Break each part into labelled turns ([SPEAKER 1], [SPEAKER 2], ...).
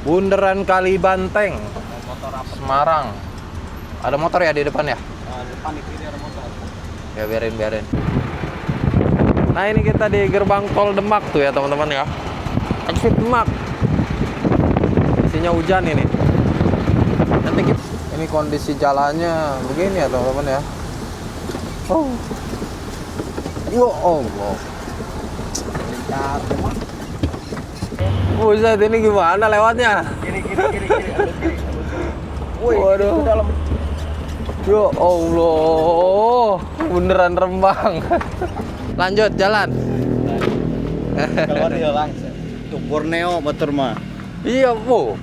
[SPEAKER 1] Bundaran Kalibanteng,
[SPEAKER 2] Motor apa?
[SPEAKER 1] Semarang. Ada motor ya di depan ya?
[SPEAKER 2] Depan di kiri ada motor.
[SPEAKER 1] Ya biarin. Nah ini kita di gerbang tol Demak tuh ya teman-teman ya. Exit Demak. Isinya hujan ini. Nanti kita, ini kondisi jalannya begini ya teman-teman ya. Oh. Yo Allah.
[SPEAKER 2] Lihat Demak.
[SPEAKER 1] Buset, ini gimana lewatnya?
[SPEAKER 2] Kiri. Wih,
[SPEAKER 1] Waduh.
[SPEAKER 2] itu dalam.
[SPEAKER 1] Ya Allah, beneran Rembang. Lanjut jalan.
[SPEAKER 2] Keluar dia langsung. Tuh Borneo motor mah.
[SPEAKER 1] Iya bu,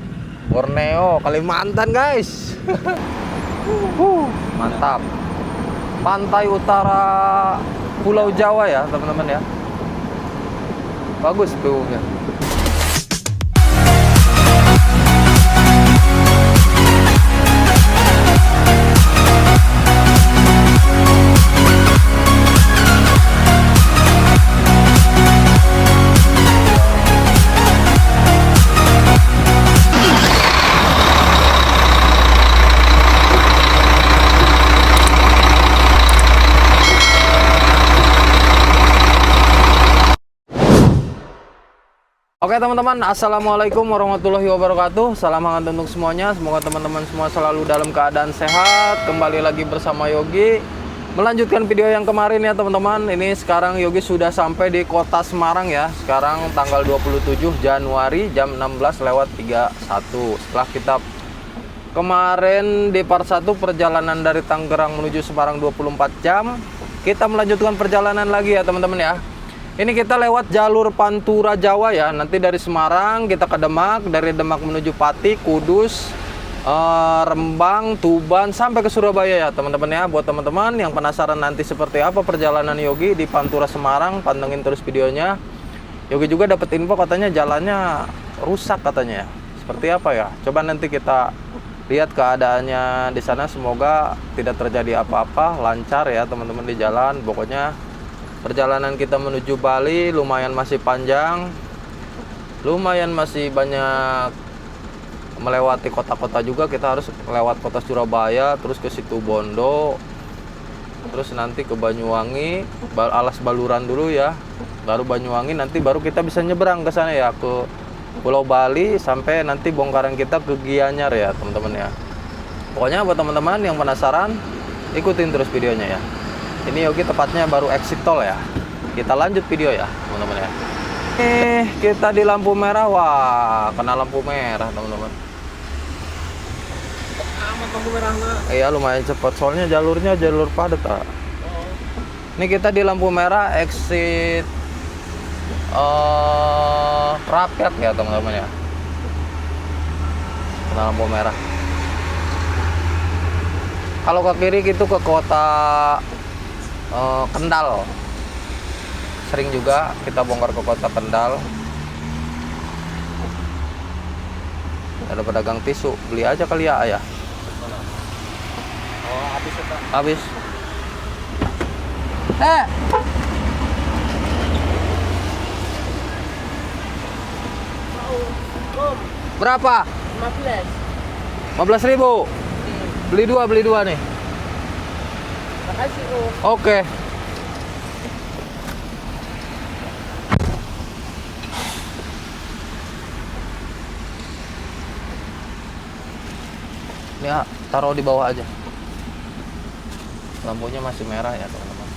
[SPEAKER 1] Borneo, Kalimantan guys. Mantap. Pantai utara Pulau Jawa ya teman-teman ya. Bagus view-nya. Oke teman-teman, assalamualaikum warahmatullahi wabarakatuh. Salam hangat untuk semuanya. Semoga teman-teman semua selalu dalam keadaan sehat. Kembali lagi bersama Yogi, melanjutkan video yang kemarin ya teman-teman. Ini sekarang Yogi sudah sampai di kota Semarang ya. Sekarang tanggal 27 Januari jam 16:31. Setelah kita kemarin di part 1 perjalanan dari Tangerang menuju Semarang 24 jam, kita melanjutkan perjalanan lagi ya teman-teman ya. Ini kita lewat jalur Pantura Jawa ya. Nanti dari Semarang kita ke Demak, dari Demak menuju Pati, Kudus, Rembang, Tuban sampai ke Surabaya ya teman-teman ya. Buat teman-teman yang penasaran nanti seperti apa perjalanan Yogi di Pantura Semarang, pantengin terus videonya. Yogi juga dapat info katanya jalannya rusak katanya ya. Seperti apa ya? Coba nanti kita lihat keadaannya di sana. Semoga tidak terjadi apa-apa, lancar ya teman-teman di jalan. Pokoknya perjalanan kita menuju Bali lumayan masih panjang, lumayan masih banyak melewati kota-kota juga. Kita harus lewat kota Surabaya, terus ke Situbondo, terus nanti ke Banyuwangi, Alas Baluran dulu ya, baru Banyuwangi, nanti baru kita bisa nyebrang ke sana ya, ke Pulau Bali, sampai nanti bongkaran kita ke Gianyar ya teman-teman ya. Pokoknya buat teman-teman yang penasaran, ikutin terus videonya ya. Ini Yogi tepatnya baru exit tol ya. Kita lanjut video ya teman-teman ya. Kita di lampu merah. Wah, kena lampu merah teman-teman.
[SPEAKER 2] Amat lampu merah mah.
[SPEAKER 1] Iya lumayan cepat, soalnya jalurnya jalur padat. Ini kita di lampu merah exit Rakyat ya teman-teman ya. Kena lampu merah. Kalau ke kiri gitu ke kota Kendal. Sering juga kita bongkar ke kota Kendal. Ada pedagang tisu, beli aja kali ya ayah.
[SPEAKER 2] Oh, habis itu.
[SPEAKER 1] Habis. Berapa? 15.000. Beli dua nih.
[SPEAKER 2] Makasih,
[SPEAKER 1] Oke. Ya, taruh di bawah aja. Lampunya masih merah ya, teman-teman.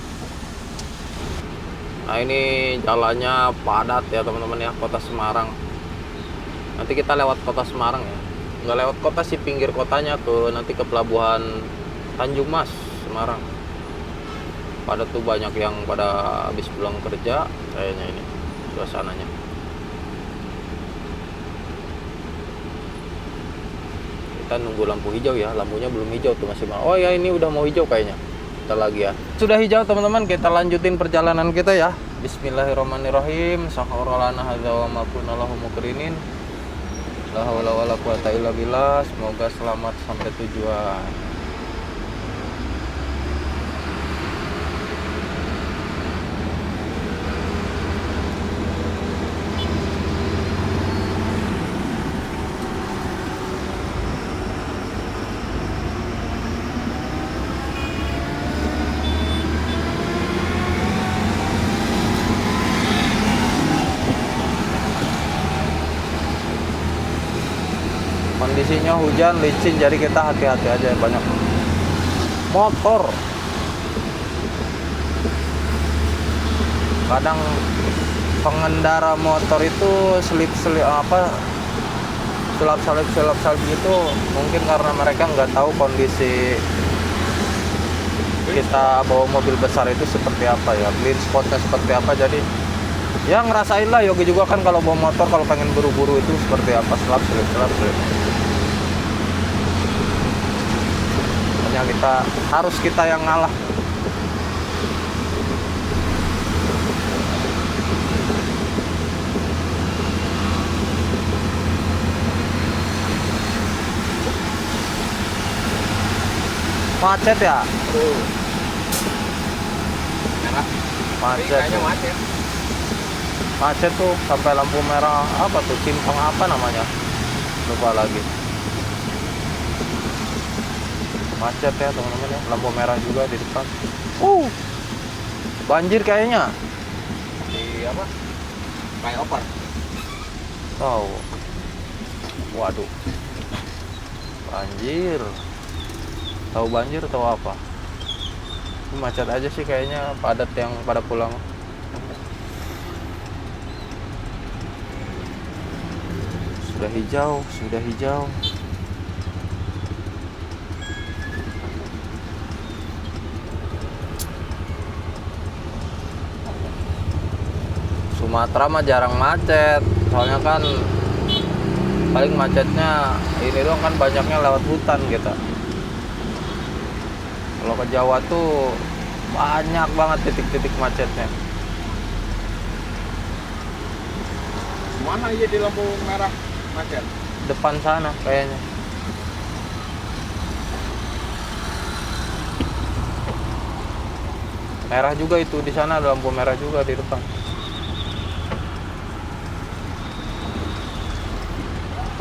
[SPEAKER 1] Nah, ini jalannya padat ya, teman-teman ya, kota Semarang. Nanti kita lewat kota Semarang ya. Nggak lewat kota sih, pinggir kotanya, nanti ke pelabuhan Tanjung Mas, Semarang. Pada tuh banyak yang pada habis pulang kerja kayaknya ini suasananya. Kita nunggu lampu hijau ya, lampunya belum hijau tuh masih. Oh ya, ini udah mau hijau kayaknya. Kita lagi ya. Sudah hijau teman-teman, kita lanjutin perjalanan kita ya. Bismillahirrahmanirrahim. Sahrolana hadza wa ma kunna lahu muqrinin. La haula wala quwata illa billah. Semoga selamat sampai tujuan. Kondisinya hujan, licin, jadi kita hati-hati aja, banyak motor. Kadang pengendara motor itu selip-selip sulap-salip gitu, mungkin karena mereka nggak tahu kondisi kita bawa mobil besar itu seperti apa ya, blind spotnya seperti apa. Jadi ya ngerasain lah, Yogi juga kan kalau bawa motor kalau pengen buru-buru itu seperti apa, selap-selip. Makanya kita yang ngalah. Macet ya?
[SPEAKER 2] Merah.
[SPEAKER 1] Macet.
[SPEAKER 2] Kayaknya macet.
[SPEAKER 1] Macet tuh sampai lampu merah, apa tuh, simpang apa namanya? Lupa lagi. Macet ya teman-teman ya, lampu merah juga di depan. Banjir kayaknya.
[SPEAKER 2] Di apa? Flyover.
[SPEAKER 1] Tahu. Waduh. Banjir. Tahu banjir tahu apa? Ini macet aja sih kayaknya, padat yang pada pulang. Sudah hijau. Sumatera mah jarang macet, soalnya kan paling macetnya ini doang kan, banyaknya lewat hutan kita. Kalau ke Jawa tuh banyak banget titik-titik macetnya.
[SPEAKER 2] Mana aja di lampu merah macet?
[SPEAKER 1] Depan sana kayaknya. Merah juga itu, di sana ada lampu merah juga di depan.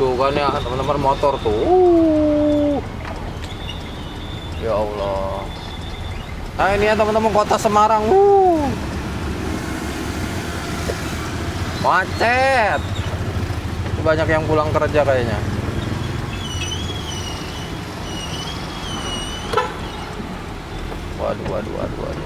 [SPEAKER 1] Tuh kan ya teman-teman, motor tuh. Ya Allah. Nah ini ya teman-teman, kota Semarang. Macet. Banyak yang pulang kerja kayaknya. Waduh.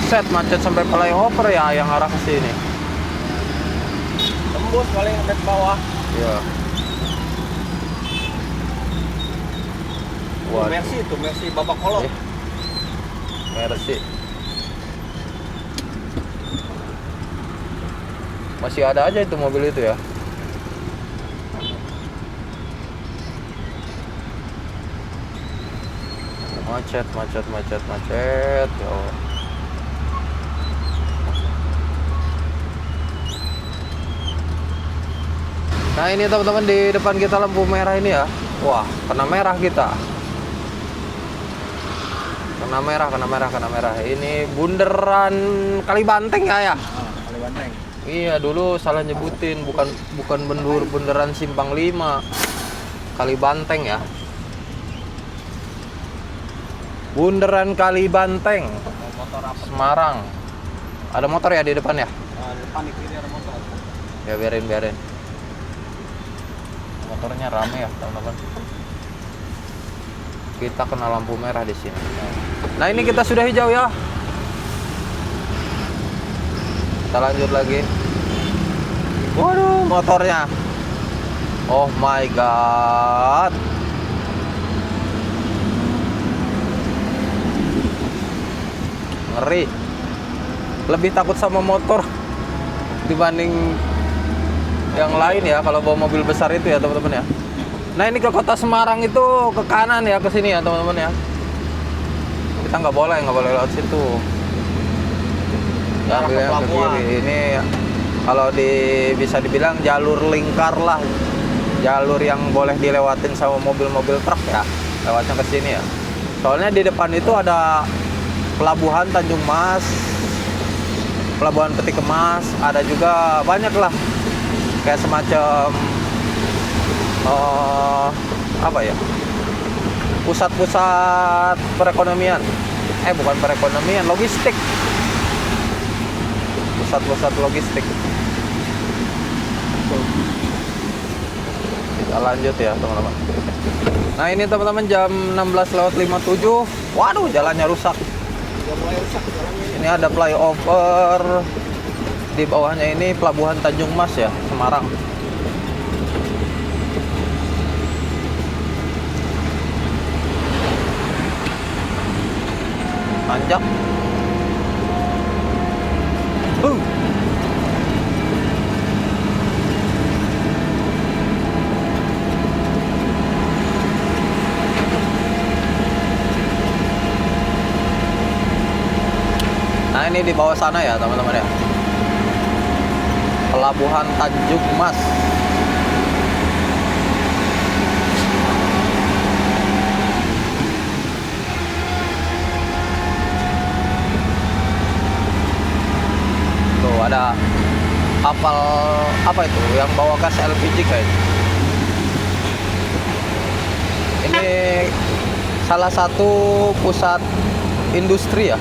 [SPEAKER 1] Set macet sampai flyover ya, yang arah ke sini.
[SPEAKER 2] Tembus paling sampai ke bawah.
[SPEAKER 1] Iya.
[SPEAKER 2] Mercy babak kolong.
[SPEAKER 1] Mercy. Masih ada aja itu mobil itu ya. Macet. Ya Allah. Nah ini teman-teman, di depan kita lampu merah ini ya. Wah, kena merah kita. Kena merah. Ini bundaran Kalibanteng ya?
[SPEAKER 2] Kalibanteng.
[SPEAKER 1] Iya, dulu salah nyebutin, bukan bundaran Simpang 5. Kalibanteng ya. Bundaran Kalibanteng.
[SPEAKER 2] Motor apa?
[SPEAKER 1] Semarang. Ada motor ya di depan ya?
[SPEAKER 2] Depan di kiri ada motor.
[SPEAKER 1] Ya biarin. Motornya rame ya teman-teman. Kita kena lampu merah di sini. Nah ini kita sudah hijau ya. Kita lanjut lagi. Waduh, motornya. Oh my god. Ngeri. Lebih takut sama motor dibanding yang lain ya, kalau bawa mobil besar itu ya teman-teman ya. Nah ini ke kota Semarang itu ke kanan ya, ke sini ya teman-teman ya. Kita nggak boleh lewat situ. Ambilnya ke kiri. Ini kalau bisa dibilang jalur lingkar lah, jalur yang boleh dilewatin sama mobil-mobil truk ya, lewatnya ke sini ya. Soalnya di depan itu ada pelabuhan Tanjung Mas, pelabuhan Peti Kemas, ada juga banyak lah, kayak semacam apa ya, pusat-pusat perekonomian. Bukan perekonomian, logistik. Pusat-pusat logistik. Kita lanjut ya teman-teman. Nah ini teman-teman jam 16:57. Waduh, jalannya rusak.
[SPEAKER 2] Udah mulai rusak jalannya.
[SPEAKER 1] Ini ada flyover. Di bawahnya ini Pelabuhan Tanjung Mas ya, Semarang. Tanjak. Nah ini di bawah sana ya teman-teman ya, Pelabuhan Tanjung Mas. Tuh ada kapal apa itu yang bawa gas LPG kayaknya. Ini salah satu pusat industri ya,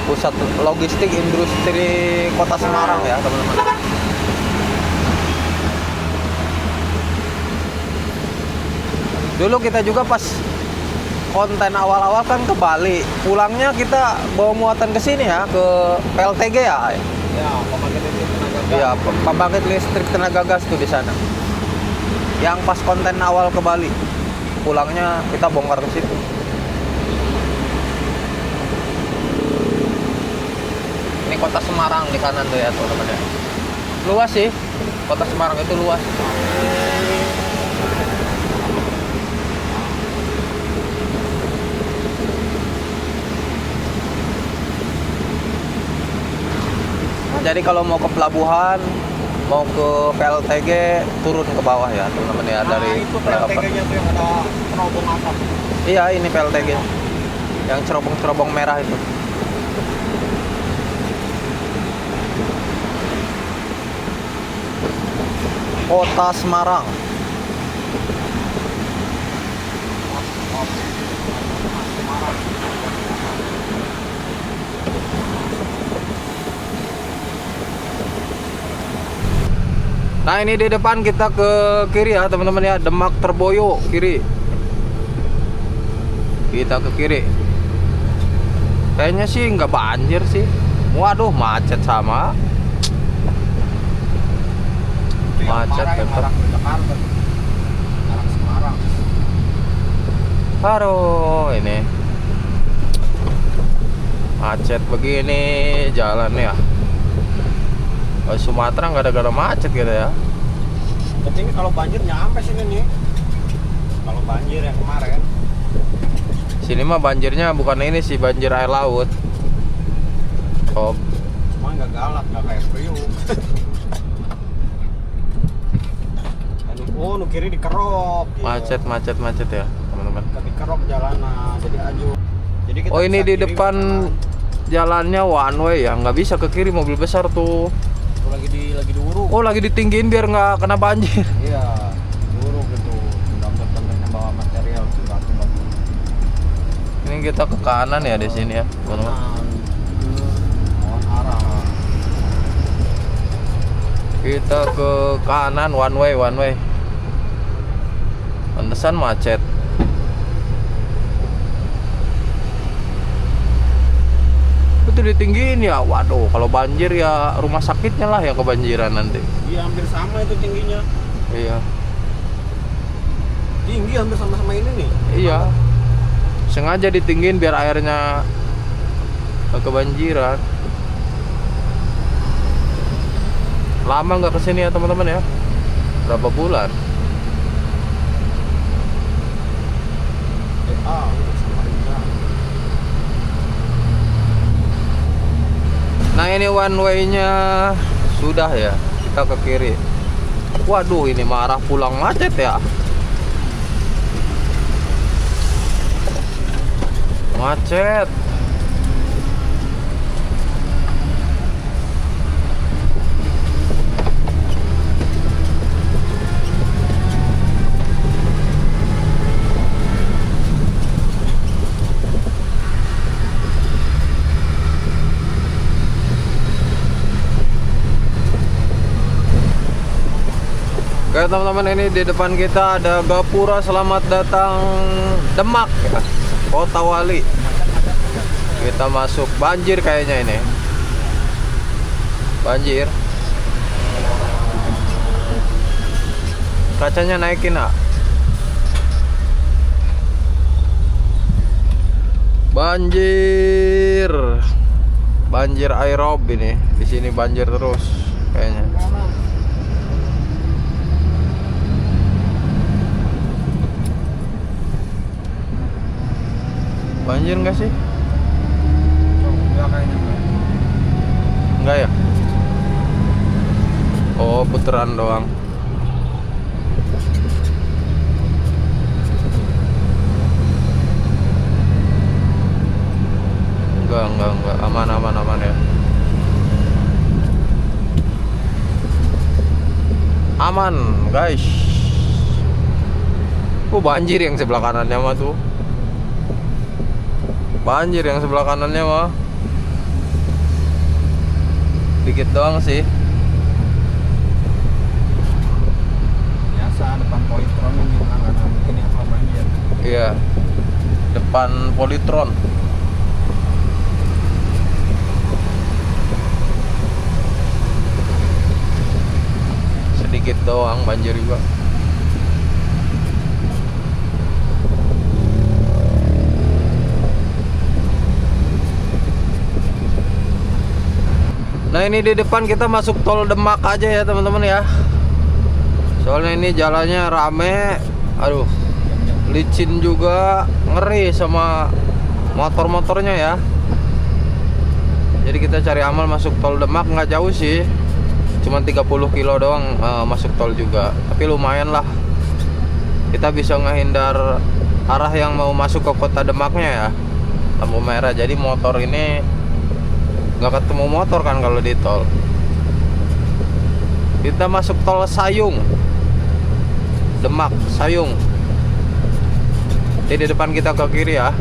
[SPEAKER 1] pusat logistik industri Kota Semarang ya teman-teman. Dulu kita juga pas konten awal-awal kan ke Bali, pulangnya kita bawa muatan ke sini ya, ke PLTG ya.
[SPEAKER 2] Ya, pembangkit listrik tenaga gas.
[SPEAKER 1] Iya, pembangkit listrik tenaga gas tuh di sana. Yang pas konten awal ke Bali, pulangnya kita bongkar ke situ. Ini Kota Semarang di kanan tuh ya teman-teman ya. Luas sih, Kota Semarang itu luas. Jadi kalau mau ke pelabuhan, mau ke PLTG, turun ke bawah ya teman-teman ya, dari
[SPEAKER 2] itu PLTG-nya tuh yang ada cerobong asap.
[SPEAKER 1] Iya, ini PLTG. Yang cerobong-cerobong merah itu. Kota Semarang. Nah ini di depan kita ke kiri ya teman-teman ya, Demak Terboyo kiri. Kita ke kiri. Kayaknya sih nggak banjir sih. Waduh, macet sama. Macet tetap.
[SPEAKER 2] Semarang.
[SPEAKER 1] Aduh, ini macet begini jalannya. Sumatera nggak ada macet gitu ya.
[SPEAKER 2] Tapi ini kalau banjir nyampe sini nih. Kalau banjir yang kemarin.
[SPEAKER 1] Sini mah banjirnya bukan ini sih, banjir air laut. Oh,
[SPEAKER 2] Cuma nggak galak, nggak kayak Priuk. Oh, nu kiri dikerok.
[SPEAKER 1] macet ya teman-teman.
[SPEAKER 2] Dikerok jalanan, jadi aju. Jadi kita
[SPEAKER 1] Oh ini
[SPEAKER 2] bisa
[SPEAKER 1] di
[SPEAKER 2] kiri
[SPEAKER 1] depan
[SPEAKER 2] kanan.
[SPEAKER 1] jalannya one way ya, nggak bisa ke kiri, mobil besar tuh.
[SPEAKER 2] Tuh lagi diuruk.
[SPEAKER 1] Oh lagi ditinggiin biar nggak kena banjir.
[SPEAKER 2] Iya, diuruk gitu. Dampak-dampaknya bawa material batu-batu.
[SPEAKER 1] Ini kita ke kanan ya di sini ya teman-teman.
[SPEAKER 2] Lawan arah.
[SPEAKER 1] Kita ke kanan one way. Pantesan macet. Itu ditinggiin ya. Waduh, kalau banjir ya rumah sakitnya lah yang kebanjiran nanti.
[SPEAKER 2] Iya, hampir sama itu tingginya.
[SPEAKER 1] Iya.
[SPEAKER 2] Tinggi hampir sama-sama ini nih.
[SPEAKER 1] Iya. Sengaja ditinggiin biar airnya nggak kebanjiran. Lama nggak kesini ya teman-teman ya. Berapa bulan?
[SPEAKER 2] Samarinda.
[SPEAKER 1] Nah ini one way-nya sudah ya, kita ke kiri. Waduh, ini marah pulang macet ya. Macet. Oke teman-teman, ini di depan kita ada Gapura Selamat Datang Demak ya, Kota Wali. Kita masuk banjir kayaknya ini. Banjir. Kacanya naikin, nak. Banjir. Banjir aerob ini. Di sini banjir terus kayaknya. Banjir enggak sih?
[SPEAKER 2] Enggak kayaknya enggak.
[SPEAKER 1] Enggak ya? Oh, putaran doang. Enggak. Aman ya. Aman, guys. Banjir yang sebelah kanannya mah tuh. Banjir yang sebelah kanannya mah. Dikit doang sih.
[SPEAKER 2] Biasa depan Polytron ini langganan ini apa banjir.
[SPEAKER 1] Iya. Depan Polytron. Sedikit doang banjir juga. Nah, ini di depan kita masuk tol Demak aja ya teman-teman ya. Soalnya ini jalannya rame. Aduh, licin juga, ngeri sama motor-motornya ya. Jadi kita cari amal masuk tol Demak, nggak jauh sih. Cuma 30 kilo doang masuk tol juga. Tapi lumayan lah. Kita bisa ngehindar arah yang mau masuk ke kota Demaknya ya. Lampu merah. Jadi motor ini nggak ketemu motor kan kalau di tol. Kita masuk tol Sayung, Demak Sayung. Jadi di depan kita ke kiri ya.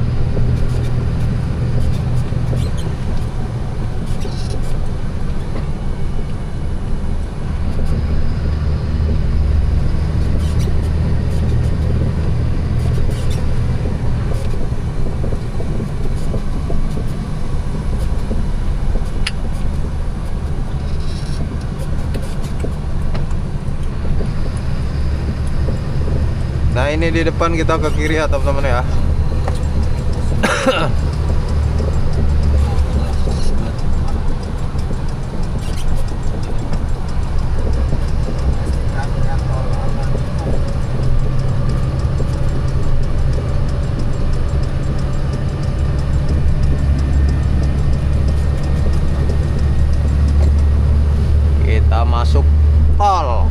[SPEAKER 1] Nah, ini di depan kita ke kiri ya teman-teman ya. Kita masuk tol.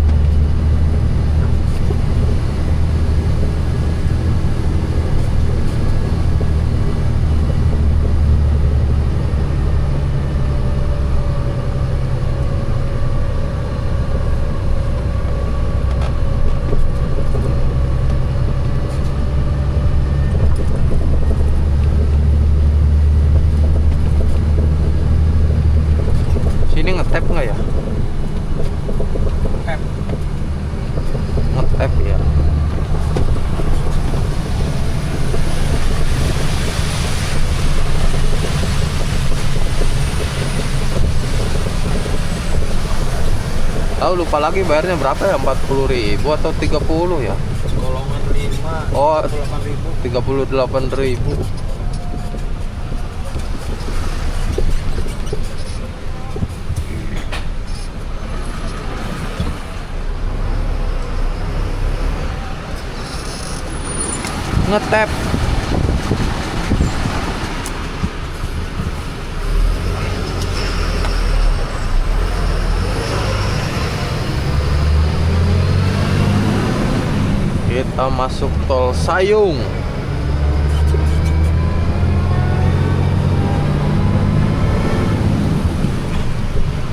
[SPEAKER 1] Sini ngetap nggak ya? Ngetap ya. Tahu lupa lagi bayarnya berapa ya? 40.000 atau 30 ya?
[SPEAKER 2] Golongan 5.
[SPEAKER 1] Oh,
[SPEAKER 2] 38.000.
[SPEAKER 1] 38.000. Ngetap. Kita masuk tol Sayung.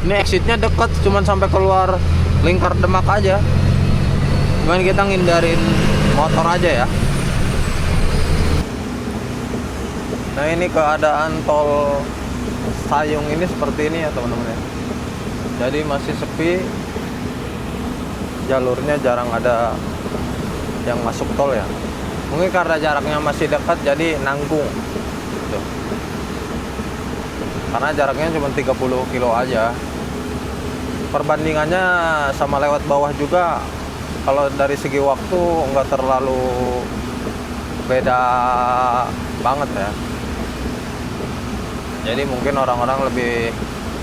[SPEAKER 1] Ini exitnya dekat, cuman sampai keluar lingkar Demak aja. Cuman kita ngindarin motor aja ya. Nah, ini keadaan tol Sayung ini seperti ini ya teman-teman ya. Jadi masih sepi. jalurnya jarang ada yang masuk tol ya. Mungkin karena jaraknya masih dekat jadi nanggung gitu. Karena jaraknya cuma 30 kilo aja. Perbandingannya sama lewat bawah juga, kalau dari segi waktu nggak terlalu beda banget ya. Jadi mungkin orang-orang lebih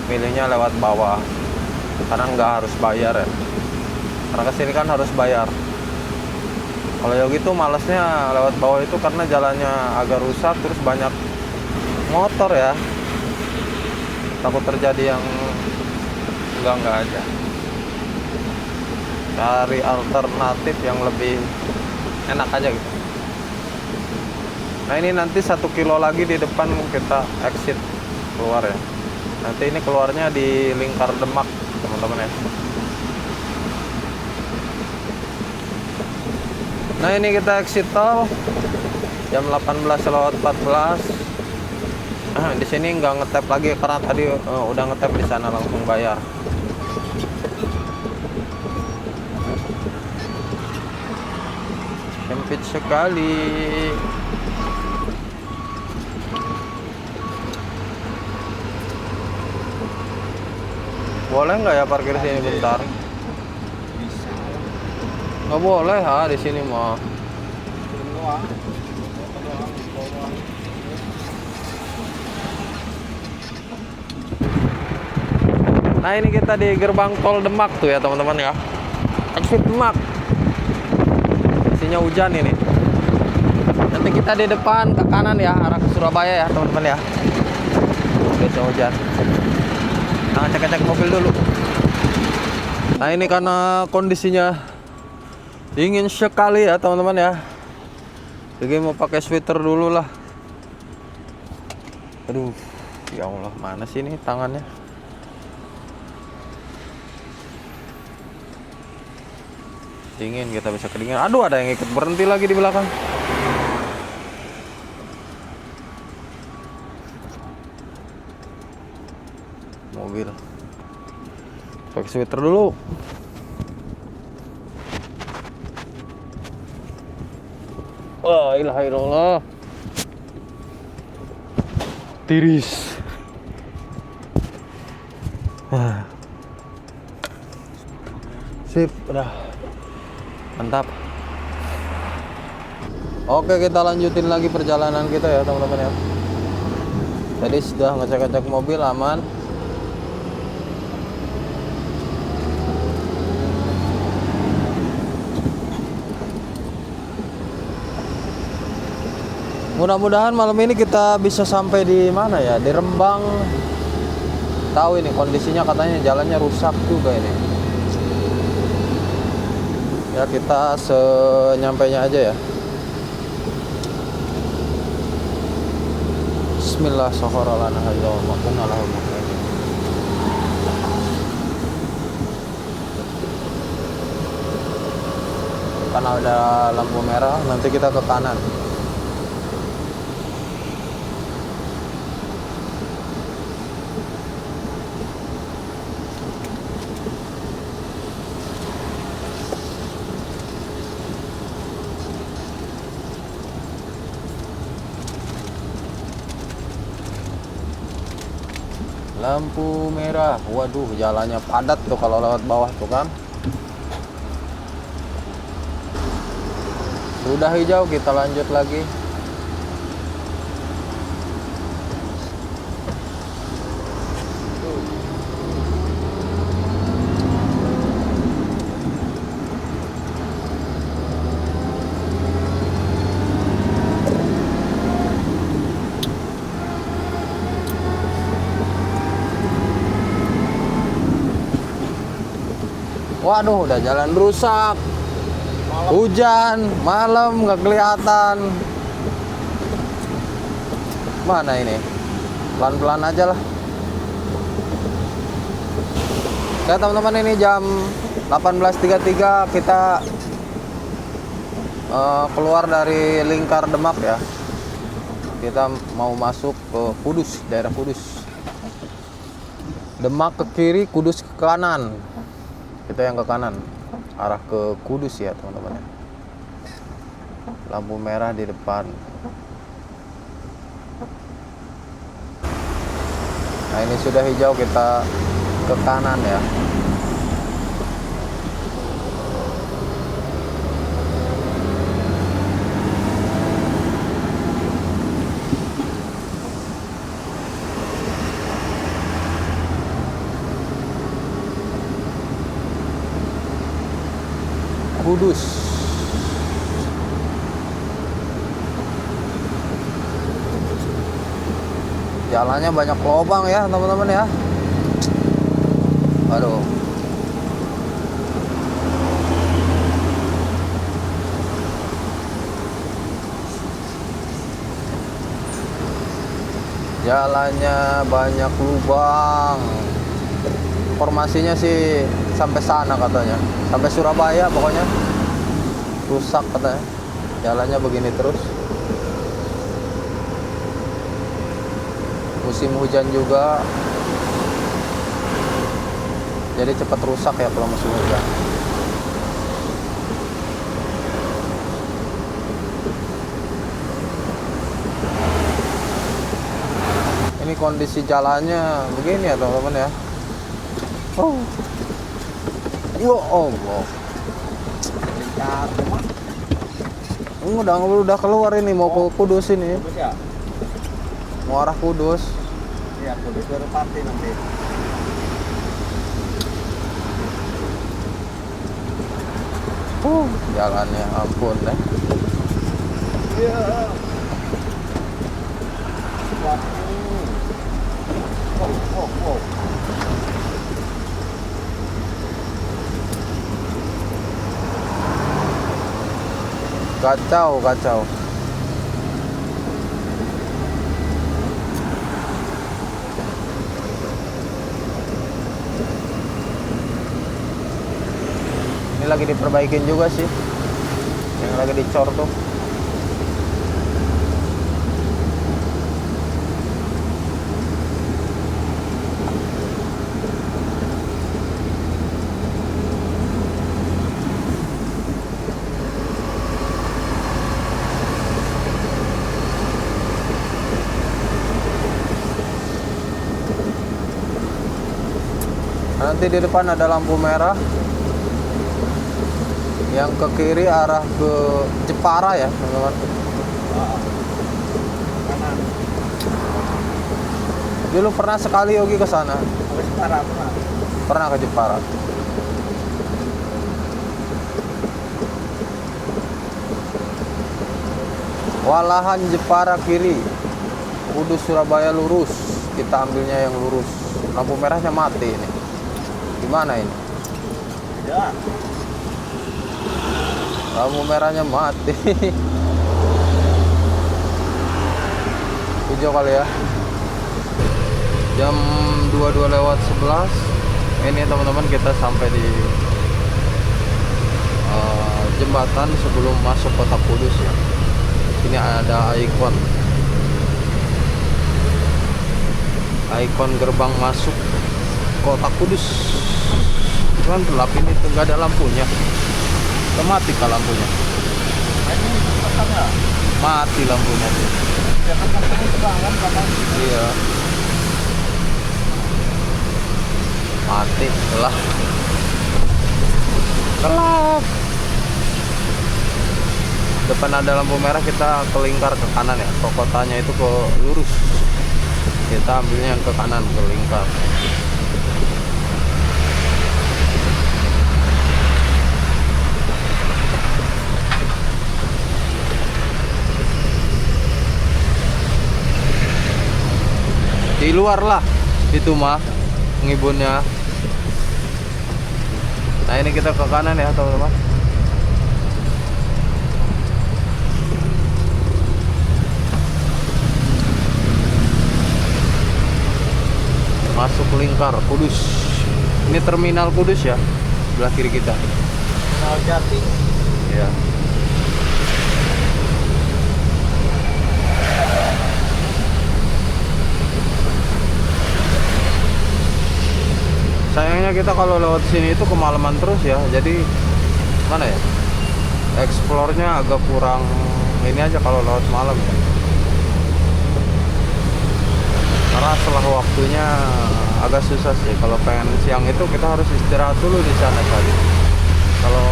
[SPEAKER 1] milihnya lewat bawah karena nggak harus bayar ya. Karena kesini kan harus bayar. Kalau Yogi tuh malesnya lewat bawah itu karena jalannya agak rusak, terus banyak motor ya. Takut terjadi yang enggak aja. Cari alternatif yang lebih enak aja gitu. Nah ini nanti 1 kilo lagi di depan kita exit keluar ya. Nanti ini keluarnya di Lingkar Demak teman-teman ya. Nah ini kita exit tol jam 18:14. Di sini nggak ngetap lagi karena tadi udah ngetap di sana langsung bayar. Sempit sekali. Boleh nggak ya parkir sini bentar?
[SPEAKER 2] Bisa.
[SPEAKER 1] Nggak boleh di sini mah.
[SPEAKER 2] Turun doang. Foto doang, scroll doang.
[SPEAKER 1] Nah ini kita di gerbang tol Demak tuh ya teman-teman ya. Exit Demak. Isinya hujan ini. Nanti kita di depan ke kanan ya, arah ke Surabaya ya teman-teman ya. Biasa hujan. Nah cek-cek mobil dulu. Nah ini karena kondisinya dingin sekali ya teman-teman ya. Jadi mau pakai sweater dulu lah. Aduh, ya Allah, mana sih ini tangannya? Dingin, kita bisa kedinginan. Aduh, ada yang ikut berhenti lagi di belakang. Mobil. Pakai sweater dulu. Wah, ilaha illallah. Tiris. Sip, udah. Mantap. Oke, kita lanjutin lagi perjalanan kita ya teman-teman ya. Tadi sudah ngecek-ngecek mobil aman. Mudah-mudahan malam ini kita bisa sampai di mana ya? Di Rembang. Tahu ini kondisinya katanya jalannya rusak juga ini. Ya kita senyampainya aja ya. Bismillah sohorolana haidawah makunalahu mu'min. Karena ada lampu merah, nanti kita ke kanan. Lampu merah, waduh jalannya padat tuh kalau lewat bawah tuh kan. Sudah hijau, kita lanjut lagi. Waduh, udah jalan rusak. Hujan, malam nggak kelihatan. Mana ini? Pelan-pelan aja lah. Oke teman-teman, ini jam 18.33 kita keluar dari Lingkar Demak ya. Kita mau masuk ke Kudus, daerah Kudus. Demak ke kiri, Kudus ke kanan. Kita yang ke kanan. arah ke Kudus ya teman-teman ya. Lampu merah di depan. Nah ini sudah hijau, kita ke kanan ya. Kudus. Jalannya banyak lubang ya teman-teman ya. Aduh. Jalannya banyak lubang. Informasinya sih sampai sana katanya, sampai Surabaya pokoknya. Rusak katanya. Jalannya begini terus. Musim hujan juga, jadi cepat rusak ya kalau musim hujan. Ini kondisi jalannya begini ya teman-teman ya. Oh, yo Allah. Udah keluar ini, mau ke Kudus ini. Mau arah Kudus.
[SPEAKER 2] Iya, Kudus baru party nanti.
[SPEAKER 1] Jalannya ampun deh.
[SPEAKER 2] Iya. Oh.
[SPEAKER 1] Kacau. Ini lagi diperbaikin juga sih, yang lagi dicor tuh. Nanti di depan ada lampu merah. Yang ke kiri arah ke Jepara ya, teman-teman.
[SPEAKER 2] Kanan.
[SPEAKER 1] Dulu pernah sekali Yogi ke sana.
[SPEAKER 2] Ke Jepara pernah.
[SPEAKER 1] Pernah ke Jepara. Walahan Jepara kiri. Kudus Surabaya lurus. Kita ambilnya yang lurus. Lampu merahnya mati ini. Gimana ini?
[SPEAKER 2] Ya.
[SPEAKER 1] Lampu merahnya mati. Hijau kali ya. Jam 22:11. Ini teman-teman kita sampai di jembatan sebelum masuk kota Kudus ya. Sini ada ikon gerbang masuk kota Kudus. Cuman gelap ini tuh, nggak ada lampunya. Mati kah lampunya?
[SPEAKER 2] Ini pesannya.
[SPEAKER 1] Mati lampunya tuh.
[SPEAKER 2] Jangan sampai terangan kapan.
[SPEAKER 1] Iya. Mati lah. Gelap. Depan ada lampu merah, kita kelingkar ke kanan ya. Ke kotanya itu ke lurus. Kita ambilnya yang ke kanan, kelingkar. Di luar lah itu mah ngibunnya. Nah ini kita ke kanan ya teman-teman. Masuk lingkar Kudus. Ini terminal Kudus ya, sebelah kiri kita.
[SPEAKER 2] Terminal Jati.
[SPEAKER 1] Ya. Sayangnya kita kalau lewat sini itu kemalaman terus ya. Jadi mana ya, explore-nya agak kurang ini aja kalau lewat malam ya. Karena setelah waktunya agak susah sih. Kalau pengen siang itu kita harus istirahat dulu di sana tadi. Kalau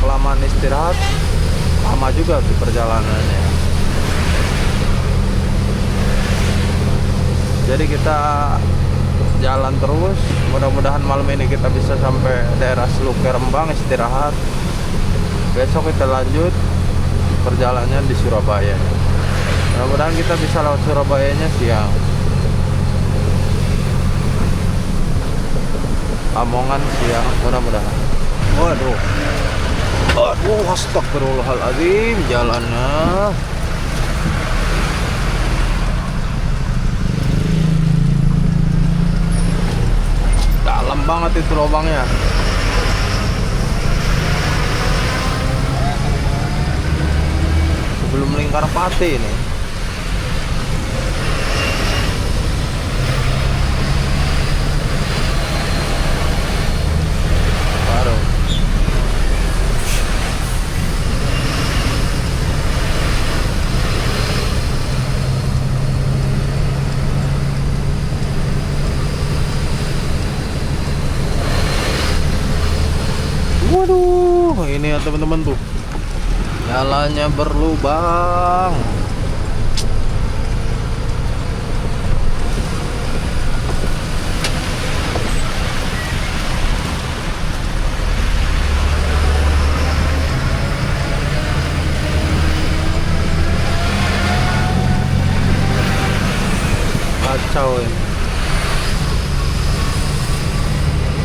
[SPEAKER 1] kelamaan istirahat lama juga di perjalanannya. Jadi kita jalan terus. Mudah-mudahan malam ini kita bisa sampai daerah Seluk Rembang istirahat. Besok kita lanjut perjalanan di Surabaya. Mudah-mudahan kita bisa lewat Surabayanya siang. Lamongan siang mudah-mudahan. Waduh, astagfirullahaladzim jalannya. Dalam banget itu lubangnya. Sebelum Lingkar Pati ini. Baru. Waduh, ini ya teman-teman tuh. Jalannya berlubang. Kacau ya.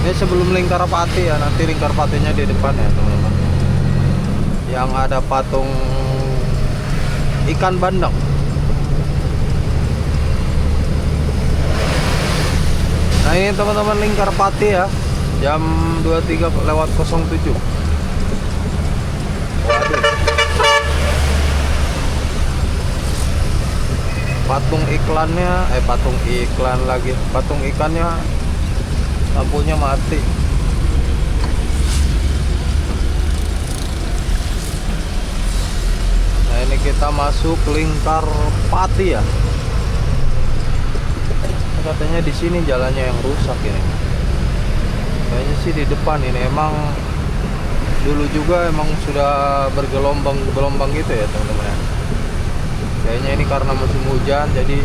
[SPEAKER 1] Ini sebelum Lingkar Pati ya, nanti Lingkar Patinya di depan ya teman-teman. Yang ada patung ikan bandeng. Nah ini teman-teman Lingkar Pati ya, jam 23:07. Waduh. Patung iklannya, patung iklan lagi, patung ikannya lampunya mati. Nah ini kita masuk Lingkar Pati ya. Katanya di sini jalannya yang rusak ini. Kayaknya sih di depan ini emang dulu juga emang sudah bergelombang gitu ya teman-teman ya. Kayaknya ini karena musim hujan jadi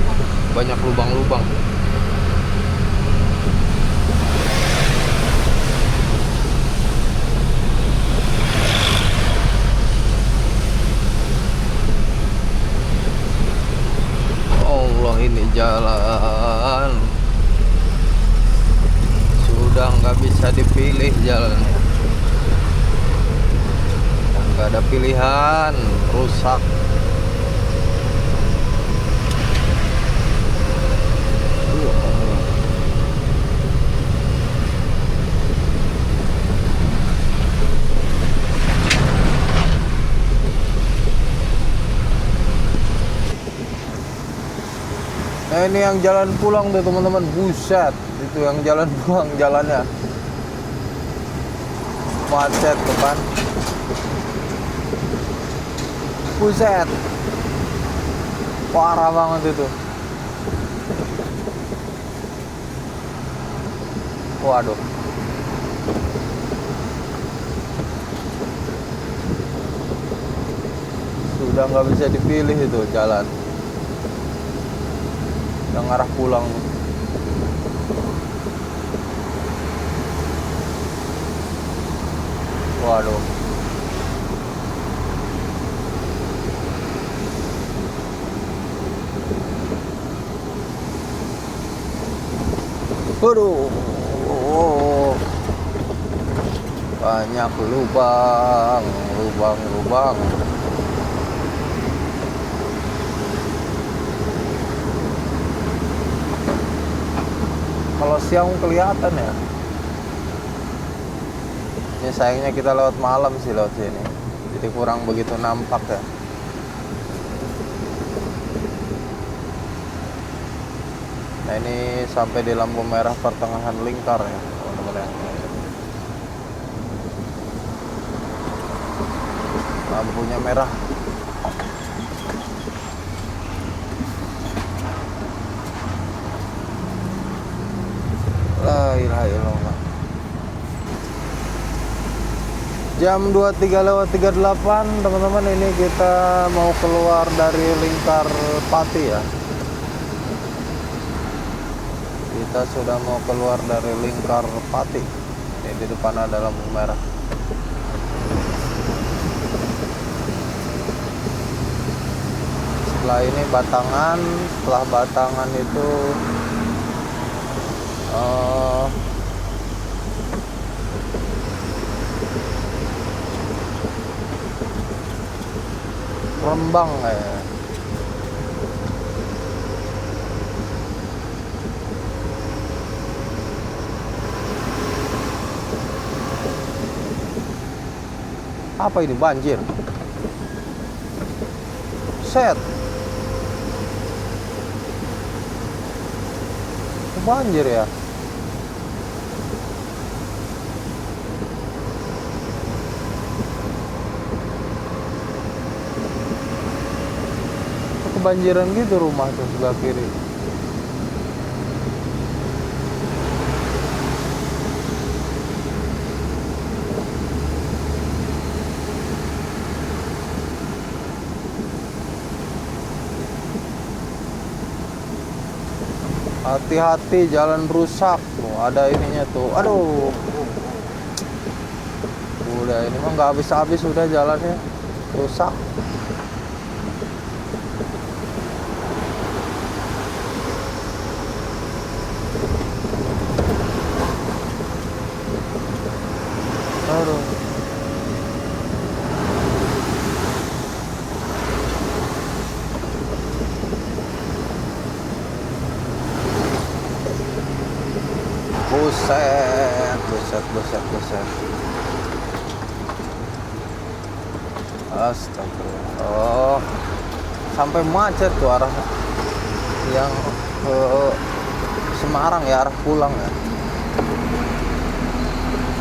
[SPEAKER 1] banyak lubang-lubang. Allah, ini jalan sudah nggak bisa dipilih jalannya, nggak ada pilihan, rusak. Nah ini yang jalan pulang tuh teman-teman, buset, itu yang jalan pulang jalannya macet depan, buset, parah banget itu. Waduh, sudah nggak bisa dipilih itu jalan yang arah pulang. Waduh, waduh, banyak lubang. Kalau siang kelihatan ya. Ini sayangnya kita lewat malam sih lewat sini, jadi kurang begitu nampak ya. Nah ini sampai di lampu merah pertengahan Lingkar ya teman-teman ya. lampunya merah. La ilaha illallah. Jam 23:38 teman-teman, ini kita mau keluar dari Lingkar Pati ya. Kita sudah mau keluar dari Lingkar Pati. Ini di depan ada lampu merah. Setelah ini Batangan, setelah Batangan itu Rembang ya. Apa ini, banjir? Set. Banjir ya. Kebanjiran gitu rumah tuh sebelah kiri. Hati-hati, jalan rusak tuh, ada ininya tuh. Aduh, udah ini mah nggak habis-habis, udah jalannya rusak. Aduh. Buset. Astagfirullah. Oh, sampai macet tuh arah yang ke Semarang ya, arah pulang ya.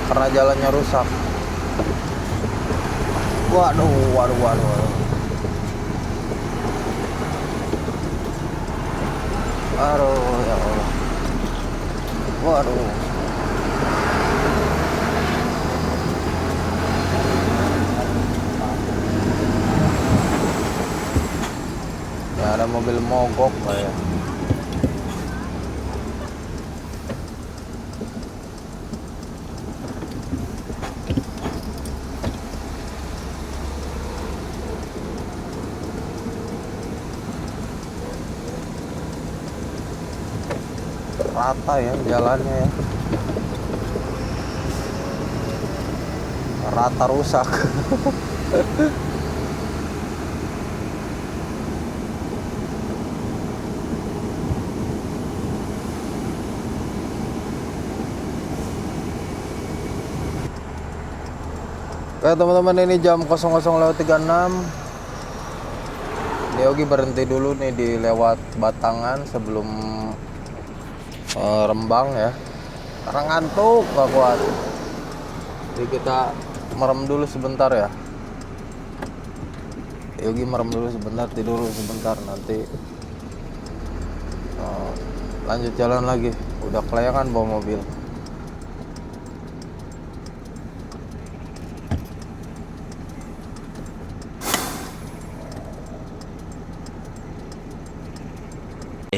[SPEAKER 1] Karena jalannya rusak. Waduh. Aduh, ya Allah. Waduh. Ya, ada mobil mogok kayak. Rata ya jalannya ya. Rata rusak. Oke teman-teman, ini jam 00:36. Yogi berhenti dulu nih di lewat Batangan sebelum Rembang ya. Karena ngantuk gak kuat. Jadi kita merem dulu sebentar ya. Yogi merem dulu sebentar, tidur dulu sebentar, nanti lanjut jalan lagi. Udah kelayangan bawa mobil.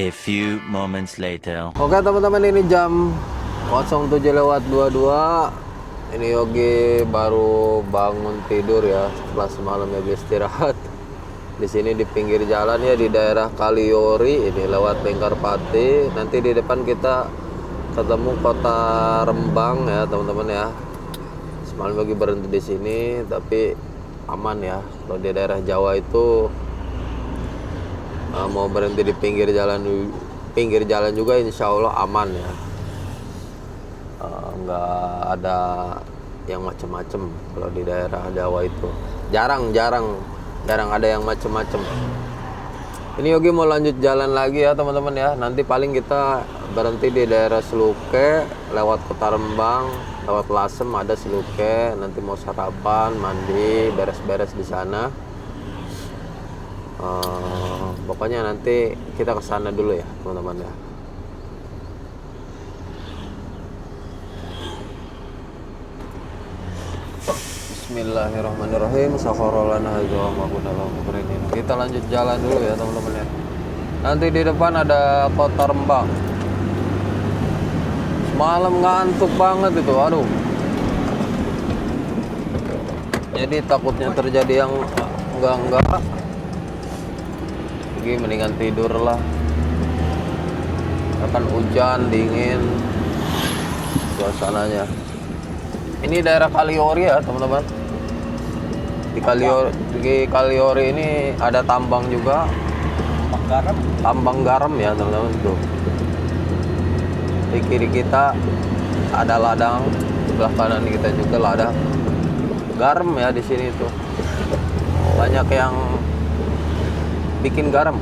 [SPEAKER 3] A few moments later.
[SPEAKER 1] Oke teman-teman, ini jam 07:22. Ini Yogi baru bangun tidur ya setelah semalam Yogi istirahat. Di sini di pinggir jalan ya, di daerah Kaliori, ini lewat Lingkar Pati. Nanti di depan kita ketemu kota Rembang ya teman-teman ya. Semalam Yogi berhenti di sini, tapi aman ya. Kalau di daerah Jawa itu mau berhenti di pinggir jalan juga insya Allah aman ya. Nggak ada yang macem-macem. Kalau di daerah Jawa itu jarang ada yang macem-macem. Ini Yogi mau lanjut jalan lagi ya teman-teman ya. Nanti paling kita berhenti di daerah Sluke, lewat kota Rembang, lewat Lasem ada Seluke, nanti mau sarapan, mandi, beres-beres di sana. Pokoknya nanti kita ke sana dulu ya teman-teman ya. Bismillahirrahmanirrahim. Sakharolana hadza ma kunna lahu muqrinin. Kita lanjut jalan dulu ya teman-teman ya. Nanti di depan ada Kota Rembang. Semalam ngantuk banget itu, aduh. Jadi takutnya terjadi yang enggak. Jadi mendingan tidur lah. Akan hujan, dingin suasananya. Ini daerah Kaliori ya teman-teman. Di Kaliori ini ada tambang juga. Tambang garam ya teman-teman tuh. Di kiri kita ada ladang, sebelah kanan kita juga ladang. Garam ya di sini tuh. Banyak yang bikin garam.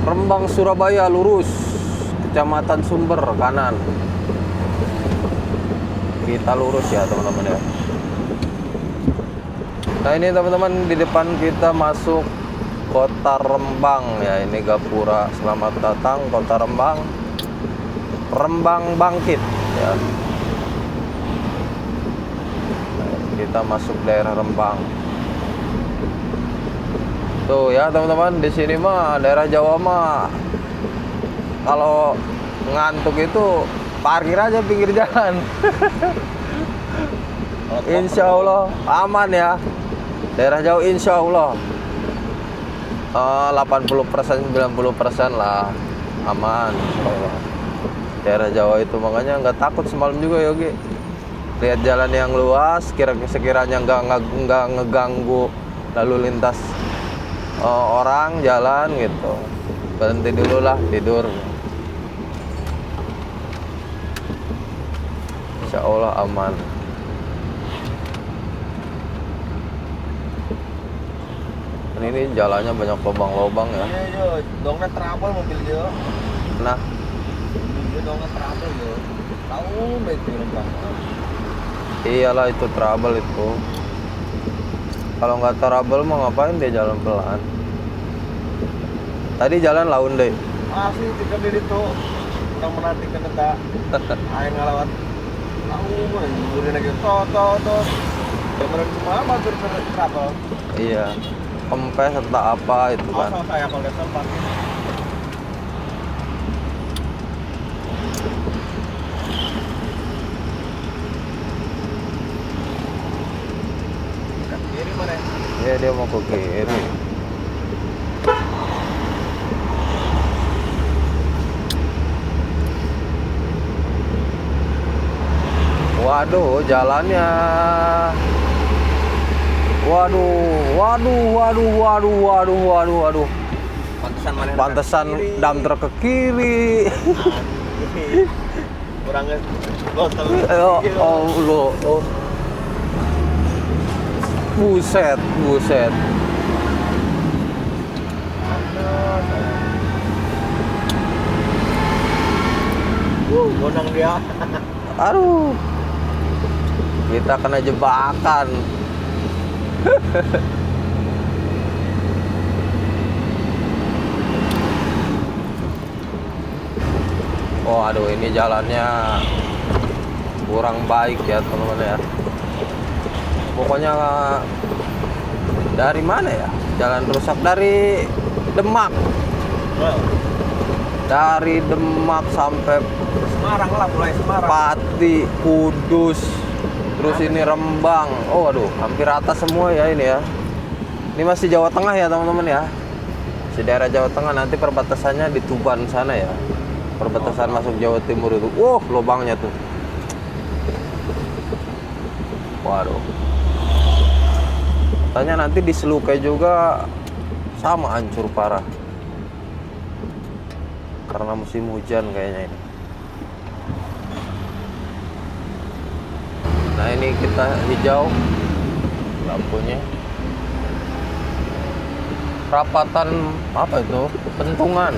[SPEAKER 1] Rembang Surabaya lurus, Kecamatan Sumber kanan. Kita lurus ya teman-teman ya. Nah ini teman-teman di depan kita masuk Kota Rembang ya. Ini Gapura. Selamat datang Kota Rembang. Rembang bangkit ya. Kita masuk daerah Rembang. Tuh ya teman-teman, di sini mah daerah Jawa mah kalau ngantuk itu parkir aja pinggir jalan. Insya Allah aman ya. Daerah Jawa insya Allah 80% 90% lah aman. Daerah Jawa itu makanya nggak takut semalam juga Yogi. Lihat jalan yang luas, sekiranya nggak ngeganggu lalu lintas orang jalan gitu. Berhenti dulu lah tidur. Insya Allah aman. Dan ini jalannya banyak lubang-lubang ya.
[SPEAKER 2] Iya, dongnya trouble mobil dia.
[SPEAKER 1] Nah,
[SPEAKER 2] Dia dongnya trouble dia. Tahu itu Rembang.
[SPEAKER 1] iyalah itu trouble itu. Kalau nggak trouble mau ngapain dia jalan pelan? Tadi jalan laun deh.
[SPEAKER 2] Asli tiga diri tuh yang menantikan kita aing ngalawat. Tahu mah ngurin lagi to. Kemarin cuma matur trouble.
[SPEAKER 1] Iya. Kempes atau apa itu kan.
[SPEAKER 2] Asal saya kalau dasar parkir. Kiri mana?
[SPEAKER 1] Ya dia mau ke kiri. Waduh, jalannya. Waduh.
[SPEAKER 2] Pantesan mana?
[SPEAKER 1] Pantesan dam truk ke kiri.
[SPEAKER 2] Kurangnya gotol.
[SPEAKER 1] Allah. Buset.
[SPEAKER 2] Gondang dia.
[SPEAKER 1] Aduh. Kita kena jebakan. Oh, aduh ini jalannya kurang baik ya teman-teman ya. Pokoknya dari mana ya? Jalan rusak dari Demak. Dari Demak sampai
[SPEAKER 2] Semarang lah, mulai Semarang.
[SPEAKER 1] Pati, Kudus, terus ini Rembang. Oh aduh, hampir rata semua ya ini ya. Ini masih Jawa Tengah ya teman-teman ya. Di daerah Jawa Tengah, nanti perbatasannya di Tuban sana ya. Perbatasan masuk Jawa Timur itu. Lubangnya tuh. Waduh. Katanya nanti di Seluke juga sama hancur parah. Karena musim hujan kayaknya ini. Nah ini kita hijau lampunya. Perapatan apa itu? Pentungan.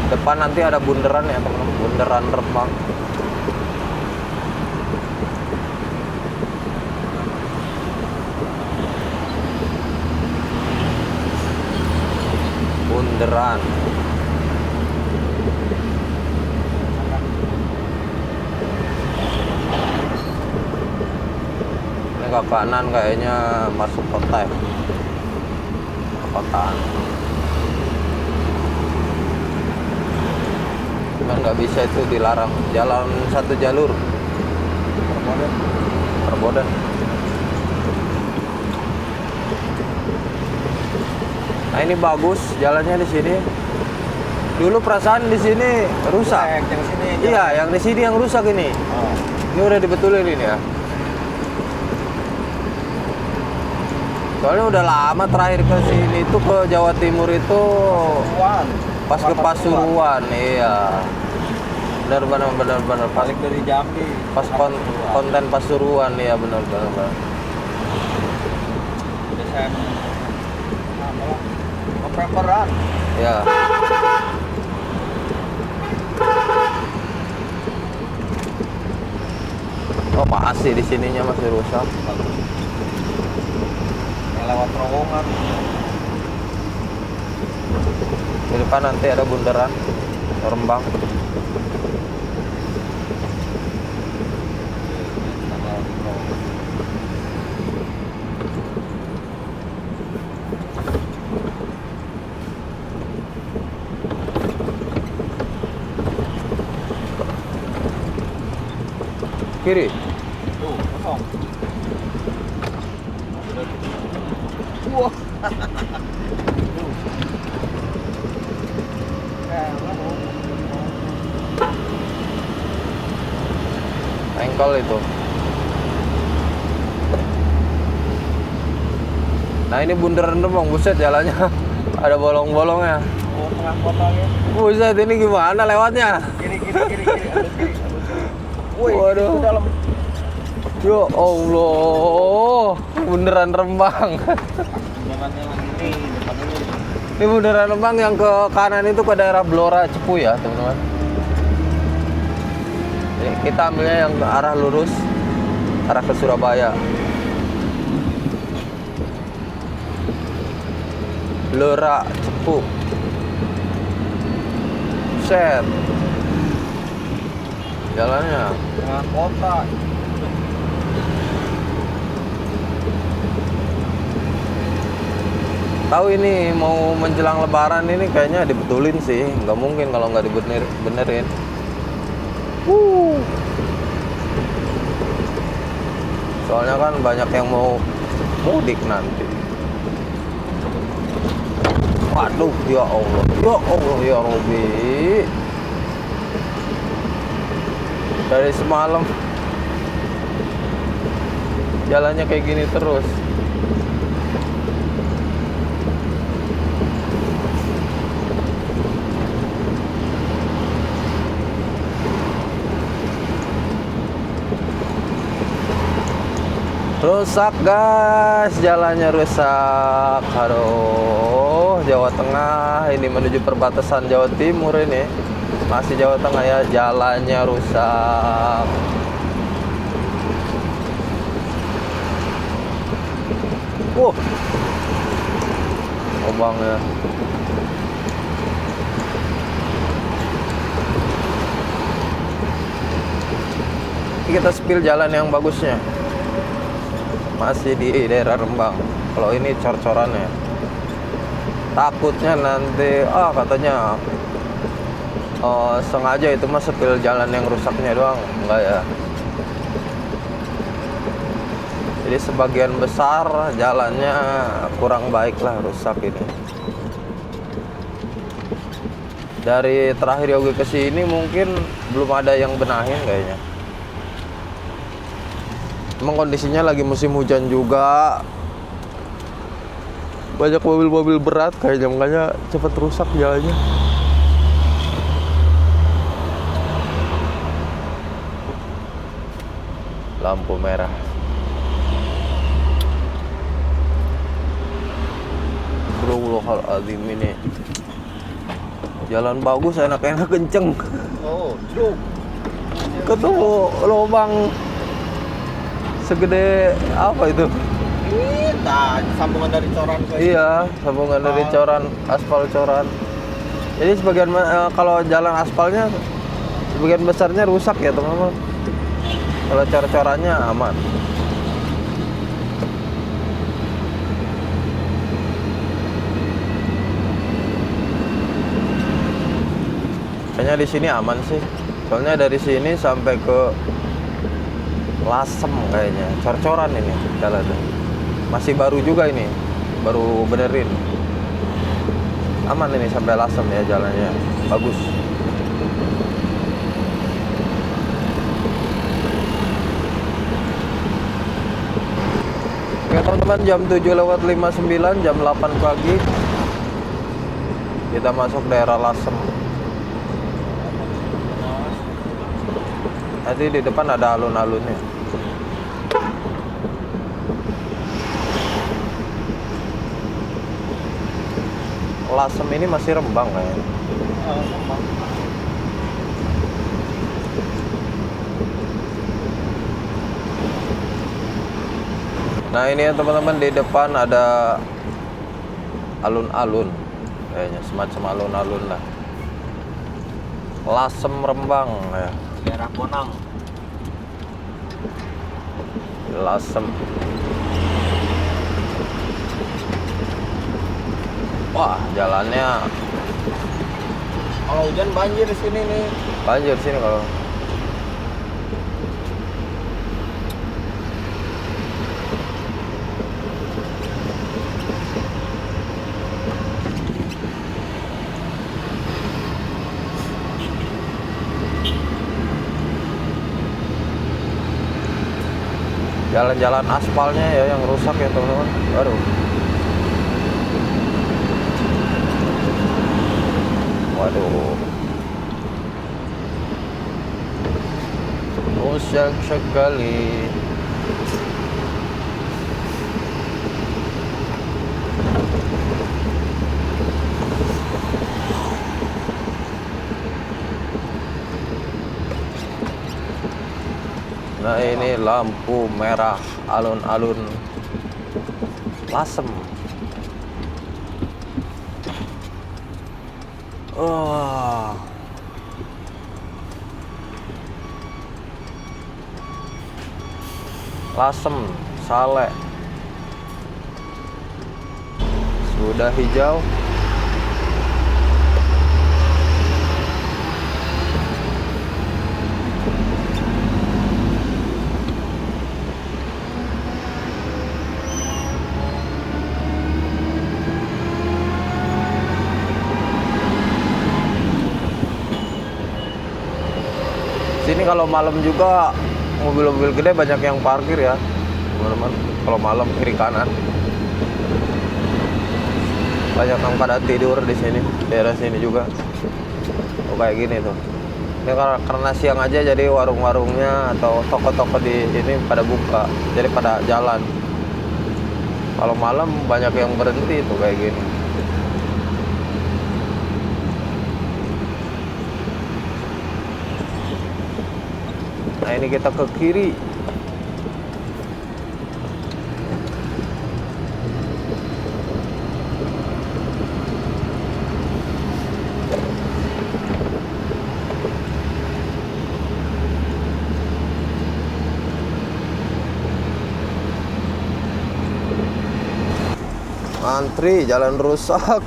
[SPEAKER 1] Depan nanti ada bundaran ya teman-teman, bundaran Rembang. Bundaran. Ini ke kanan kayaknya masuk kota ya. Perkotaan. Cuman nggak bisa, itu dilarang. Jalan satu jalur. Perbodan. Nah ini bagus jalannya di sini. Dulu perasaan di sini rusak.
[SPEAKER 2] Yang sini.
[SPEAKER 1] Iya, yang di sini yang rusak ini.
[SPEAKER 2] Oh.
[SPEAKER 1] Ini udah dibetulin ini ya. Soalnya udah lama terakhir ke sini itu ke Jawa Timur itu
[SPEAKER 2] Pasuruan.
[SPEAKER 1] pas ke Pasuruan, iya. Benar
[SPEAKER 2] Balik dari Jambi.
[SPEAKER 1] pas konten Pasuruan ya, benar.
[SPEAKER 2] Desain peperan.
[SPEAKER 1] Ya. Oh, masih di sininya masih rusak.
[SPEAKER 2] Yang lewat terowongan.
[SPEAKER 1] Di depan nanti ada bundaran Rembang. Kiri.
[SPEAKER 2] Tuh, kosong. Wah.
[SPEAKER 1] Engkol itu. Nah ini bundaran Rembang, buset jalannya ada bolong-bolongnya.
[SPEAKER 2] Oh, tengah kotanya.
[SPEAKER 1] Buset, ini gimana lewatnya?
[SPEAKER 2] Kiri. Aduh, kiri. Woi,
[SPEAKER 1] Waduh.
[SPEAKER 2] itu dalam.
[SPEAKER 1] Ya Allah, bundaran Rembang.
[SPEAKER 2] Jangan ini, depan ini.
[SPEAKER 1] Ini bundaran Rembang yang ke kanan itu ke daerah Blora Cepu ya teman-teman. Jadi kita ambilnya yang ke arah lurus, arah ke Surabaya. Blora Cepu. Set. Jalannya.
[SPEAKER 2] Tengah kota.
[SPEAKER 1] Tahu ini mau menjelang Lebaran ini kayaknya dibetulin sih, nggak mungkin kalau nggak dibenerin. Soalnya kan banyak yang mau mudik nanti. Waduh, ya Allah, ya Robi. Dari semalam jalannya kayak gini terus. Rusak guys, jalannya rusak. Aduh, Jawa Tengah ini menuju perbatasan Jawa Timur ini. Masih Jawa Tengah ya, jalannya rusak. Lubang ya. Ini kita spill jalan yang bagusnya. Masih di daerah Rembang. Kalau ini cor-corannya. Takutnya nanti katanya sengaja itu mah spill jalan yang rusaknya doang. Enggak ya. Jadi sebagian besar jalannya kurang baik lah, rusak ini. Dari terakhir Yogi ke sini mungkin belum ada yang benahin kayaknya. Emang kondisinya lagi musim hujan juga. Banyak mobil-mobil berat kayaknya, makanya cepet rusak jalannya. Lampu merah. Astagfirullahaladzim, ini jalan bagus, enak-enak, kenceng.
[SPEAKER 2] Oh, cuk.
[SPEAKER 1] Ketemu lubang segede apa itu?
[SPEAKER 2] Nah, sambungan dari coran ke
[SPEAKER 1] Iya, sambungan dari coran, aspal coran. Jadi sebagian kalau jalan aspalnya sebagian besarnya rusak ya teman-teman. Kalau cor-corannya aman. Kayaknya di sini aman sih. Soalnya dari sini sampai ke Lasem kayaknya, cor-coran ini jalannya. Masih baru juga ini, baru benerin. Aman ini sampai Lasem ya jalannya, bagus. Oke teman-teman, jam 7:59, jam 8 pagi kita masuk daerah Lasem. Nanti di depan ada alun-alunnya. Lasem ini masih Rembang kayaknya. Nah ini ya teman-teman, di depan ada alun-alun, kayaknya semacam alun-alun lah. Lasem Rembang ya.
[SPEAKER 2] daerah Bonang.
[SPEAKER 1] Lasem. Wah jalannya
[SPEAKER 2] Kalau hujan banjir di sini nih.
[SPEAKER 1] banjir sini kalau. Jalan-jalan aspalnya ya yang rusak ya teman-teman. Aduh. Waduh. Rusak sekali. Nah ini lampu merah alun-alun Lasem. Lasem, Saleh. Sudah hijau. Sini kalau malam juga mobil-mobil gede banyak yang parkir ya, teman-teman. Kalau malam kiri kanan banyak yang pada tidur di sini, daerah sini juga. Oh, kayak gini tuh. Ini karena siang aja jadi warung-warungnya atau toko-toko di sini pada buka, jadi pada jalan. Kalau malam banyak yang berhenti tuh kayak gini. Nah ini kita ke kiri. Antri, jalan rusak.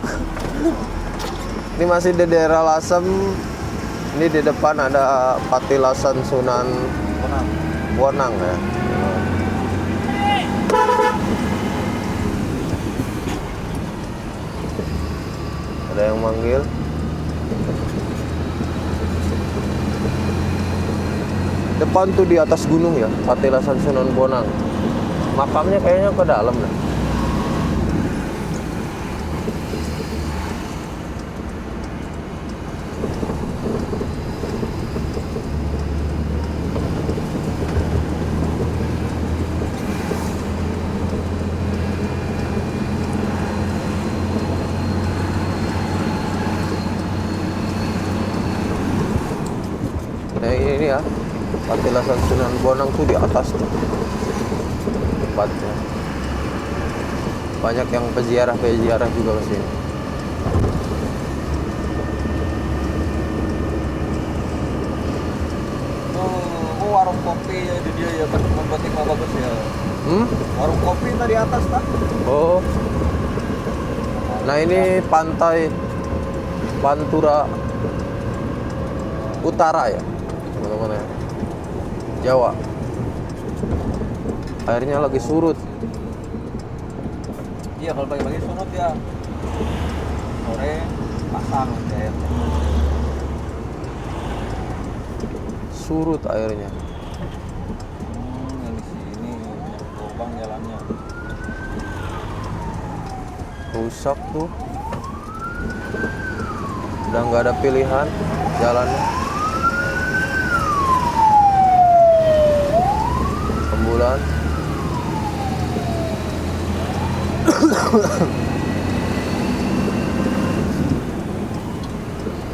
[SPEAKER 1] Ini masih di daerah Lasem. Ini di depan ada Patilasan Sunan Bonang ya. Ada yang manggil. Depan tuh di atas gunung ya, Patilasan Sunan Bonang. Makamnya kayaknya ke dalam dah. Nah ini ya, Patilasan Sunan Bonang tuh di atas tuh tempatnya. Banyak yang peziarah juga ke sini.
[SPEAKER 2] Oh, warung kopi ya di dia ya, berarti nggak bagus ya. Warung kopi tadi atas tak?
[SPEAKER 1] Oh. Nah ini pantai Pantura Utara ya, teman-teman ya. Jawa. Airnya lagi surut.
[SPEAKER 2] Iya, kalau pagi-pagi surut ya. Sore pasang air.
[SPEAKER 1] Surut airnya.
[SPEAKER 2] Yang di sini lubang jalannya.
[SPEAKER 1] Rusak tuh. Udah nggak ada pilihan jalannya. Ambulan.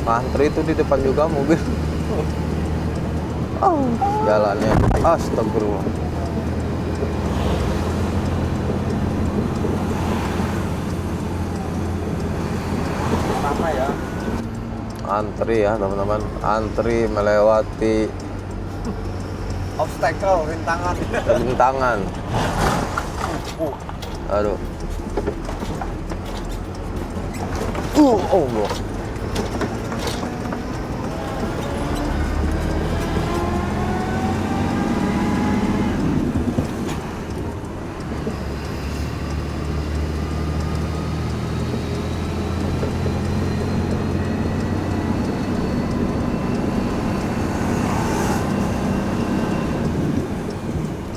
[SPEAKER 1] Antri itu di depan juga mobil. Oh, jalannya. Astagfirullah.
[SPEAKER 2] Sama ya.
[SPEAKER 1] Antri ya teman-teman. Antri melewati
[SPEAKER 2] Obstacle, rintangan.
[SPEAKER 1] rintangan. Aduh. Allah.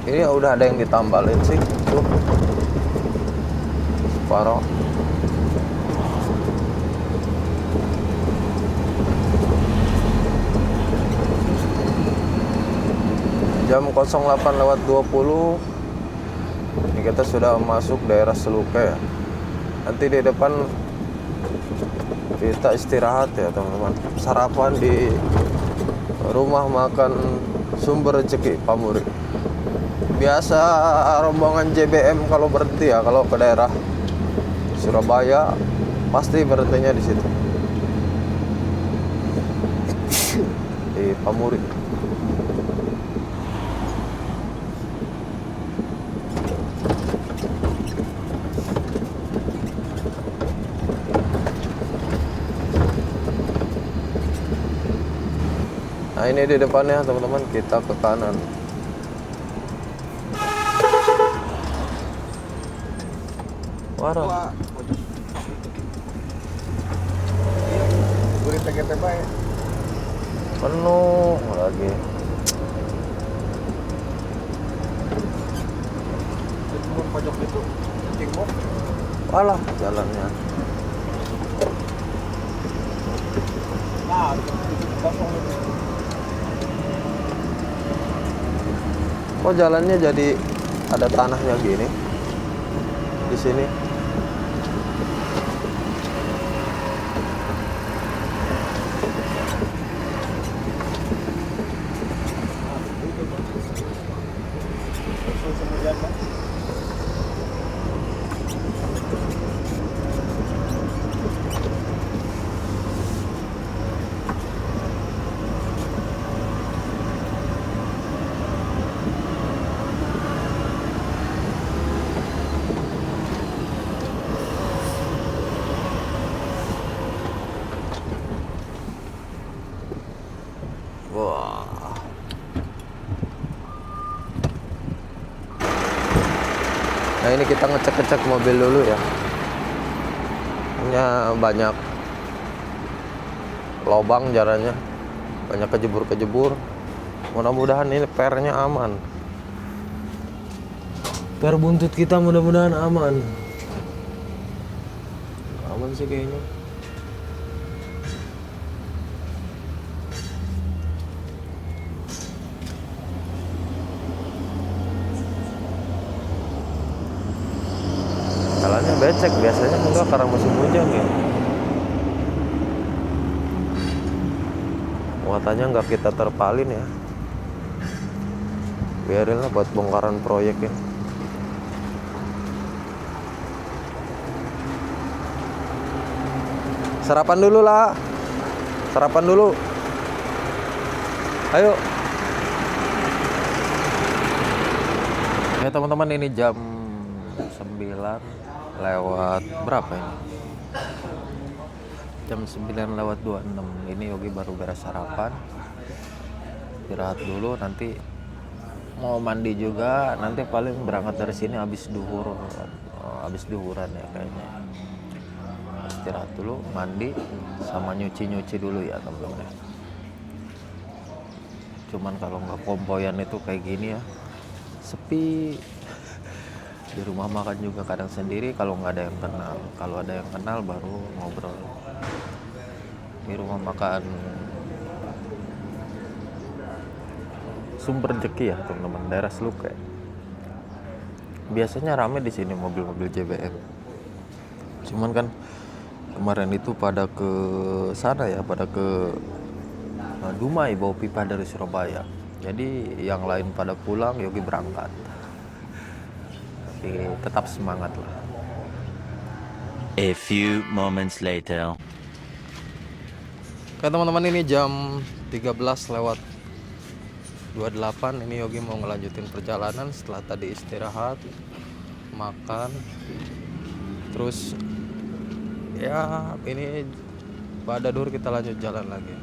[SPEAKER 1] Ini udah ada yang ditambalin sih tuh. Separoh. Jam 08.20 ini kita sudah masuk daerah Seluke ya. Nanti di depan kita istirahat ya teman-teman. Sarapan di rumah makan Sumber Rezeki Pamuri. Biasa rombongan JBM kalau berhenti ya, kalau ke daerah Surabaya pasti berhentinya di situ. Di Pamuri. Nah ini di depannya teman-teman, kita ke kanan. Warah.
[SPEAKER 2] Gurih PGP baik.
[SPEAKER 1] Penuh lagi.
[SPEAKER 2] Di kebun pojok itu Cimbok.
[SPEAKER 1] Walah jalannya.
[SPEAKER 2] Nah, kosong itu.
[SPEAKER 1] Kok jalannya jadi ada tanahnya gini di sini? Wah. Nah ini kita ngecek-ngecek mobil dulu ya. Ini banyak lobang jalannya, banyak kejebur-kejebur. Mudah-mudahan ini pernya aman. Per buntut kita mudah-mudahan aman. Aman sih kayaknya. Jalannya becek, biasanya enggak karena musim hujan ya. Muatannya enggak kita terpalin ya. Biarin lah buat bongkaran proyek ya. Sarapan dulu lah. Sarapan dulu. Ayo. Ya teman-teman, ini jam 9 lewat berapa ini? Jam 9 lewat 26. Ini Yogi baru beres sarapan. Istirahat dulu, nanti mau mandi juga. Nanti paling berangkat dari sini habis duhur. Habis duhuran ya kayaknya. Istirahat dulu, mandi sama nyuci-nyuci dulu ya teman-teman ya. Cuman kalau nggak kompoyan itu kayak gini ya, sepi. Di rumah makan juga kadang sendiri kalau nggak ada yang kenal. Kalau ada yang kenal baru ngobrol. Di rumah makan Sumber Rezeki ya teman-teman, daerah Sluke. Biasanya rame di sini mobil-mobil JBM. Cuman kan kemarin itu pada ke sana ya, pada ke Dumai bawa pipa dari Surabaya. Jadi yang lain pada pulang, Yogi berangkat. Tapi tetap semangat lah.
[SPEAKER 3] A few moments later.
[SPEAKER 1] Oke teman-teman, ini jam 13 lewat 28. Ini Yogi mau ngelanjutin perjalanan setelah tadi istirahat, makan. Terus ya ini pada duhur kita lanjut jalan lagi.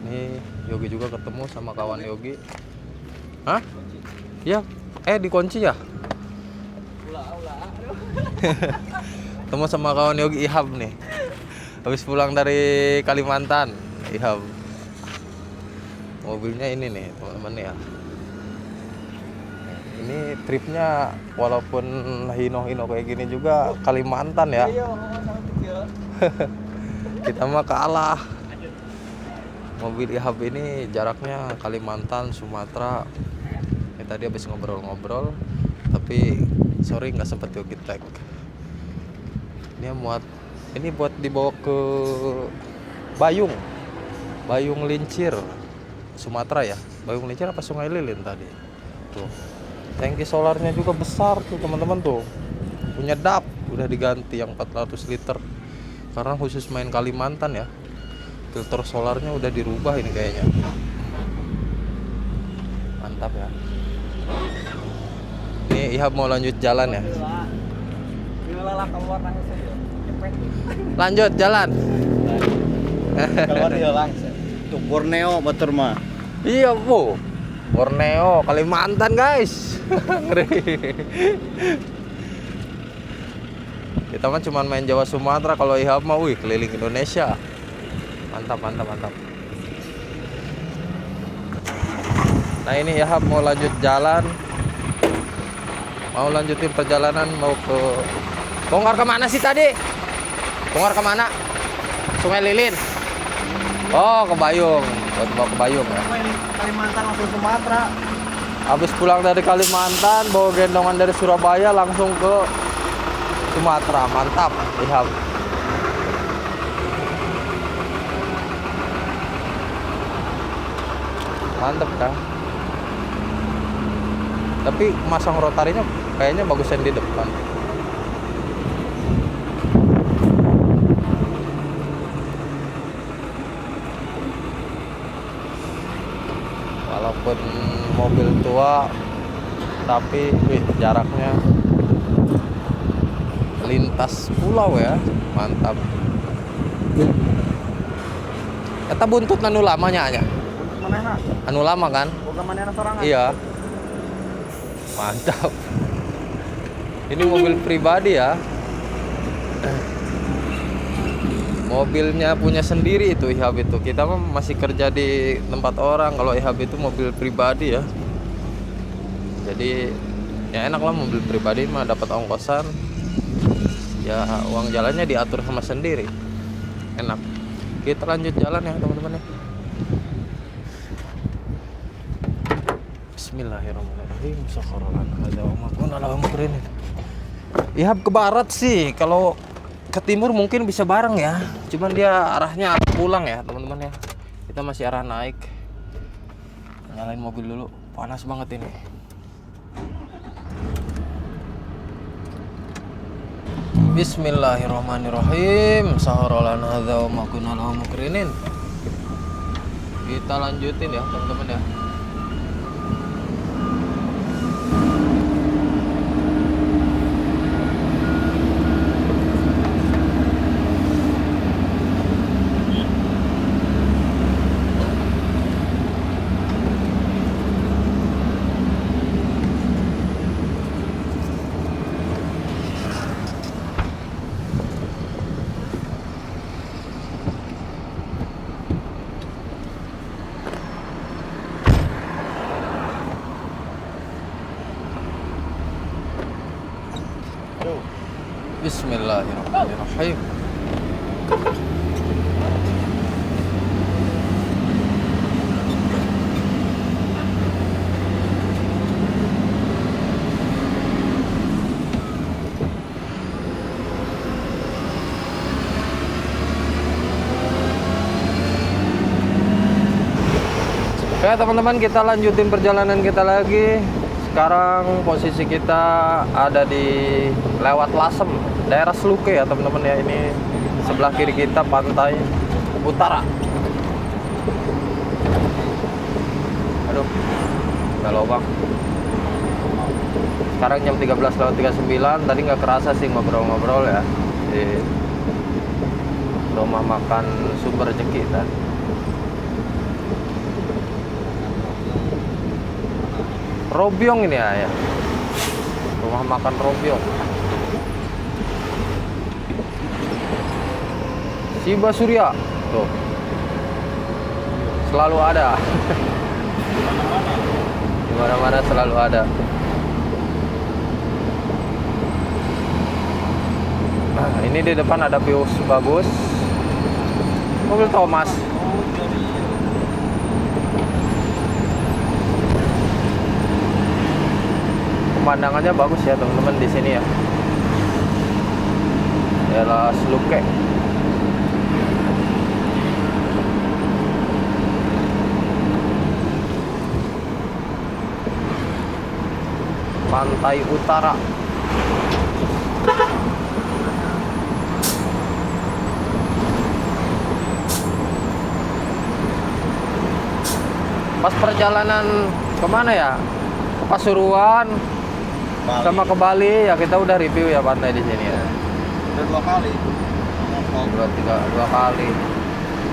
[SPEAKER 1] Ini Yogi juga ketemu sama kawan Yogi. Hah? Ya, dikunci ya? Ketemu sama kawan Yogi Ihab nih. Habis pulang dari Kalimantan, Ihab. Mobilnya ini nih, teman-teman ya. Ini tripnya walaupun hino-hino kayak gini juga Kalimantan ya. Kita mah kalah. Mobil Ihab ini jaraknya Kalimantan, Sumatera. Ini tadi habis ngobrol-ngobrol, tapi sorry nggak sempet Yogi tag. Ini buat dibawa ke Bayung Lincir, Sumatera ya. Bayung Lincir apa Sungai Lilin tadi? Tuh. Tangki solarnya juga besar tuh teman-teman tuh. Punya DAP, udah diganti yang 400 liter. Karena khusus main Kalimantan ya. Filter solarnya udah dirubah ini kayaknya. Mantap ya. Ini Ihab mau lanjut jalan ya. Lanjut jalan.
[SPEAKER 2] Keluar dia langsung. Tuh Borneo motor mah.
[SPEAKER 1] Iya bu, Borneo, Kalimantan guys. Ngeri. Kita mah cuma main Jawa Sumatera, kalau Ihab mah wih keliling Indonesia. Mantap. Nah ini Ihab mau lanjut jalan, mau lanjutin perjalanan, mau ke bongkar kemana sih tadi? Bongkar kemana? Sungai Lilin. Oh ke Bayung, buat bawa ke Bayung ya.
[SPEAKER 2] Main Kalimantan langsung Sumatera.
[SPEAKER 1] Habis pulang dari Kalimantan, bawa gendongan dari Surabaya langsung ke Sumatera. Mantap, Ihab. Mantap kan? Tapi masang rotarinya kayaknya bagusan di depan. Walaupun mobil tua, tapi jaraknya lintas pulau ya, mantap. Eta buntut anu lamanya aja.
[SPEAKER 2] Mana?
[SPEAKER 1] Anu lama kan?
[SPEAKER 2] Bukan mana sorangan.
[SPEAKER 1] Iya. Mantap. Ini mobil pribadi ya. mobilnya punya sendiri itu IHB itu. Kita mah masih kerja di tempat orang. Kalau IHB itu mobil pribadi ya. Jadi ya enak lah, mobil pribadi mah dapat ongkosan. Ya uang jalannya diatur sama sendiri. Enak. Kita lanjut jalan ya teman-teman ya. Bismillahirrahmanirrahim. IHB ke barat sih. Kalau ke timur mungkin bisa bareng ya. Cuman dia arahnya arah pulang ya teman-teman ya. Kita masih arah naik. Nyalain mobil dulu. Panas banget ini. Bismillahirrahmanirrahim. Saharolan hadza wa ma kunna lahu mukrinin. Kita lanjutin ya teman-teman ya. Bismillahirrahmanirrahim. Oke teman-teman, kita lanjutin perjalanan kita lagi. Sekarang posisi kita ada di lewat Lasem, daerah Sluke ya teman-teman ya. Ini sebelah kiri kita pantai utara. Aduh, udah lobang. Sekarang jam 13:39. Tadi nggak kerasa sih ngobrol-ngobrol ya di rumah makan Sumber Rezeki tadi. Robyong ini ya, rumah makan Robyong. Siba Surya tuh selalu ada. Di mana-mana selalu ada. Nah, ini di depan ada Pius bagus. Mobil Thomas. Pemandangannya bagus ya teman-teman di sini ya. Daerah Sluke. Pantai utara. Pas perjalanan kemana ya? Ke Pasuruan sama ke Bali ya, kita udah review ya pantai di sini ya.
[SPEAKER 2] Udah 2 kali.
[SPEAKER 1] Dua kali.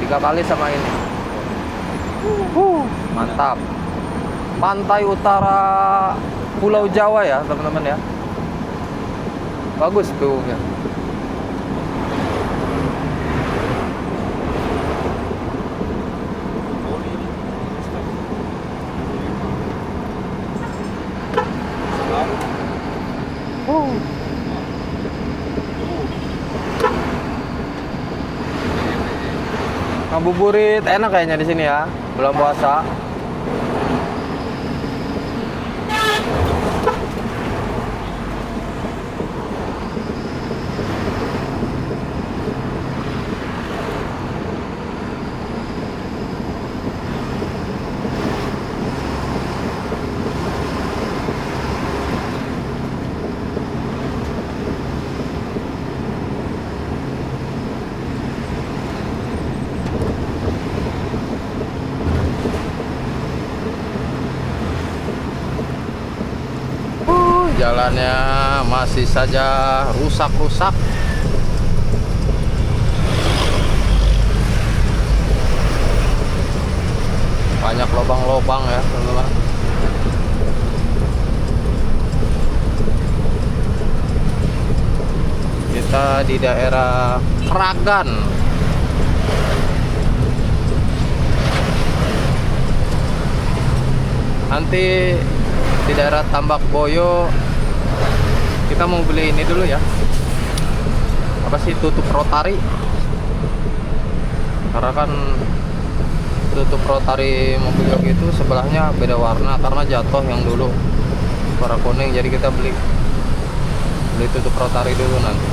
[SPEAKER 1] 3 kali sama ini. Mantap. Pantai utara Pulau Jawa ya teman-teman ya. Bagus view-nya. Ngabuburit enak kayaknya di sini ya, bulan puasa. Jalannya masih saja rusak-rusak. Banyak lubang-lubang ya teman-teman. Kita di daerah Kragan, Nanti di daerah Tambak Boyo kita mau beli ini dulu ya, apa sih, tutup rotari, karena kan tutup rotari mobil Yogi itu sebelahnya beda warna karena jatuh yang dulu warna kuning, jadi kita beli tutup rotari dulu nanti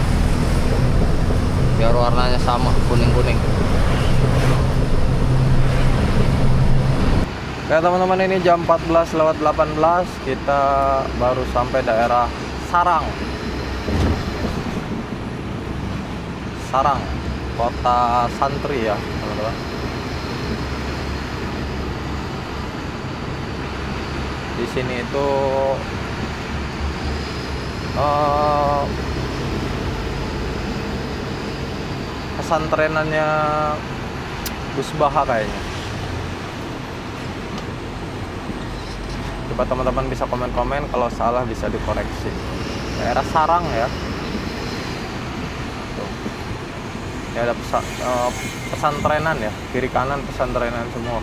[SPEAKER 1] biar warnanya sama, kuning-kuning. Oke teman-teman, ini jam 14:18, kita baru sampai daerah Sarang, kota santri ya teman-teman. Di sini itu pesantrenannya Gus Baha kayaknya. Coba teman-teman bisa komen-komen, kalau salah bisa dikoreksi. Daerah Sarang ya. Tuh. Ini ada pesantrenan ya, kiri kanan pesantrenan semua.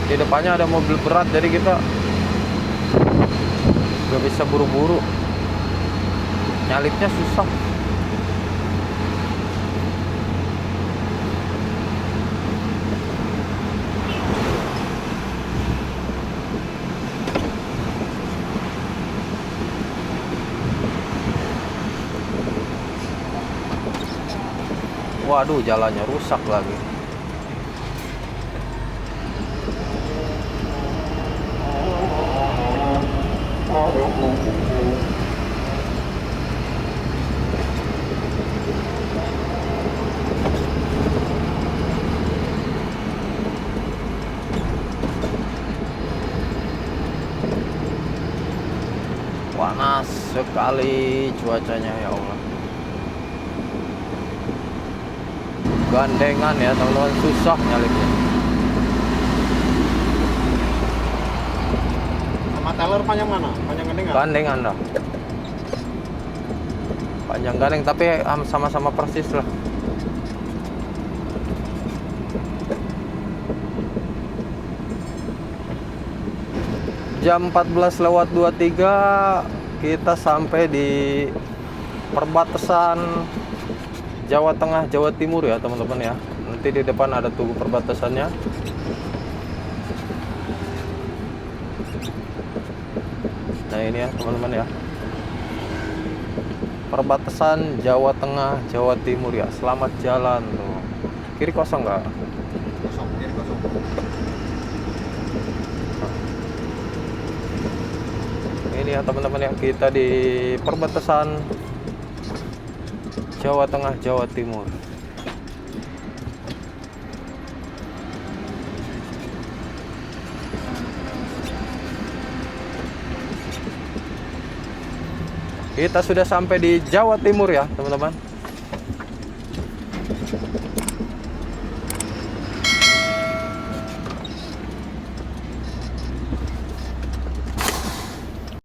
[SPEAKER 1] Di depannya ada mobil berat, jadi kita nggak bisa buru-buru, nyalipnya susah. Waduh, jalannya rusak lagi. Panas sekali cuacanya, ya Allah. Gandengan ya teman-teman, susah nyalipnya.
[SPEAKER 2] Sama Taylor panjang mana? Panjang gandengan?
[SPEAKER 1] Gandengan dah. Panjang gandeng tapi sama-sama persis lah. Jam 14:23 kita sampai di perbatasan Jawa Tengah Jawa Timur ya teman-teman ya. Nanti di depan ada tugu perbatasannya. Nah ini ya teman-teman ya, perbatasan Jawa Tengah Jawa Timur ya. Selamat jalan tuh. Kiri kosong nggak?
[SPEAKER 2] Kosong, kiri kosong.
[SPEAKER 1] Ini ya teman-teman ya, kita di perbatasan Jawa Tengah Jawa Timur. Kita sudah sampai di Jawa Timur ya teman-teman.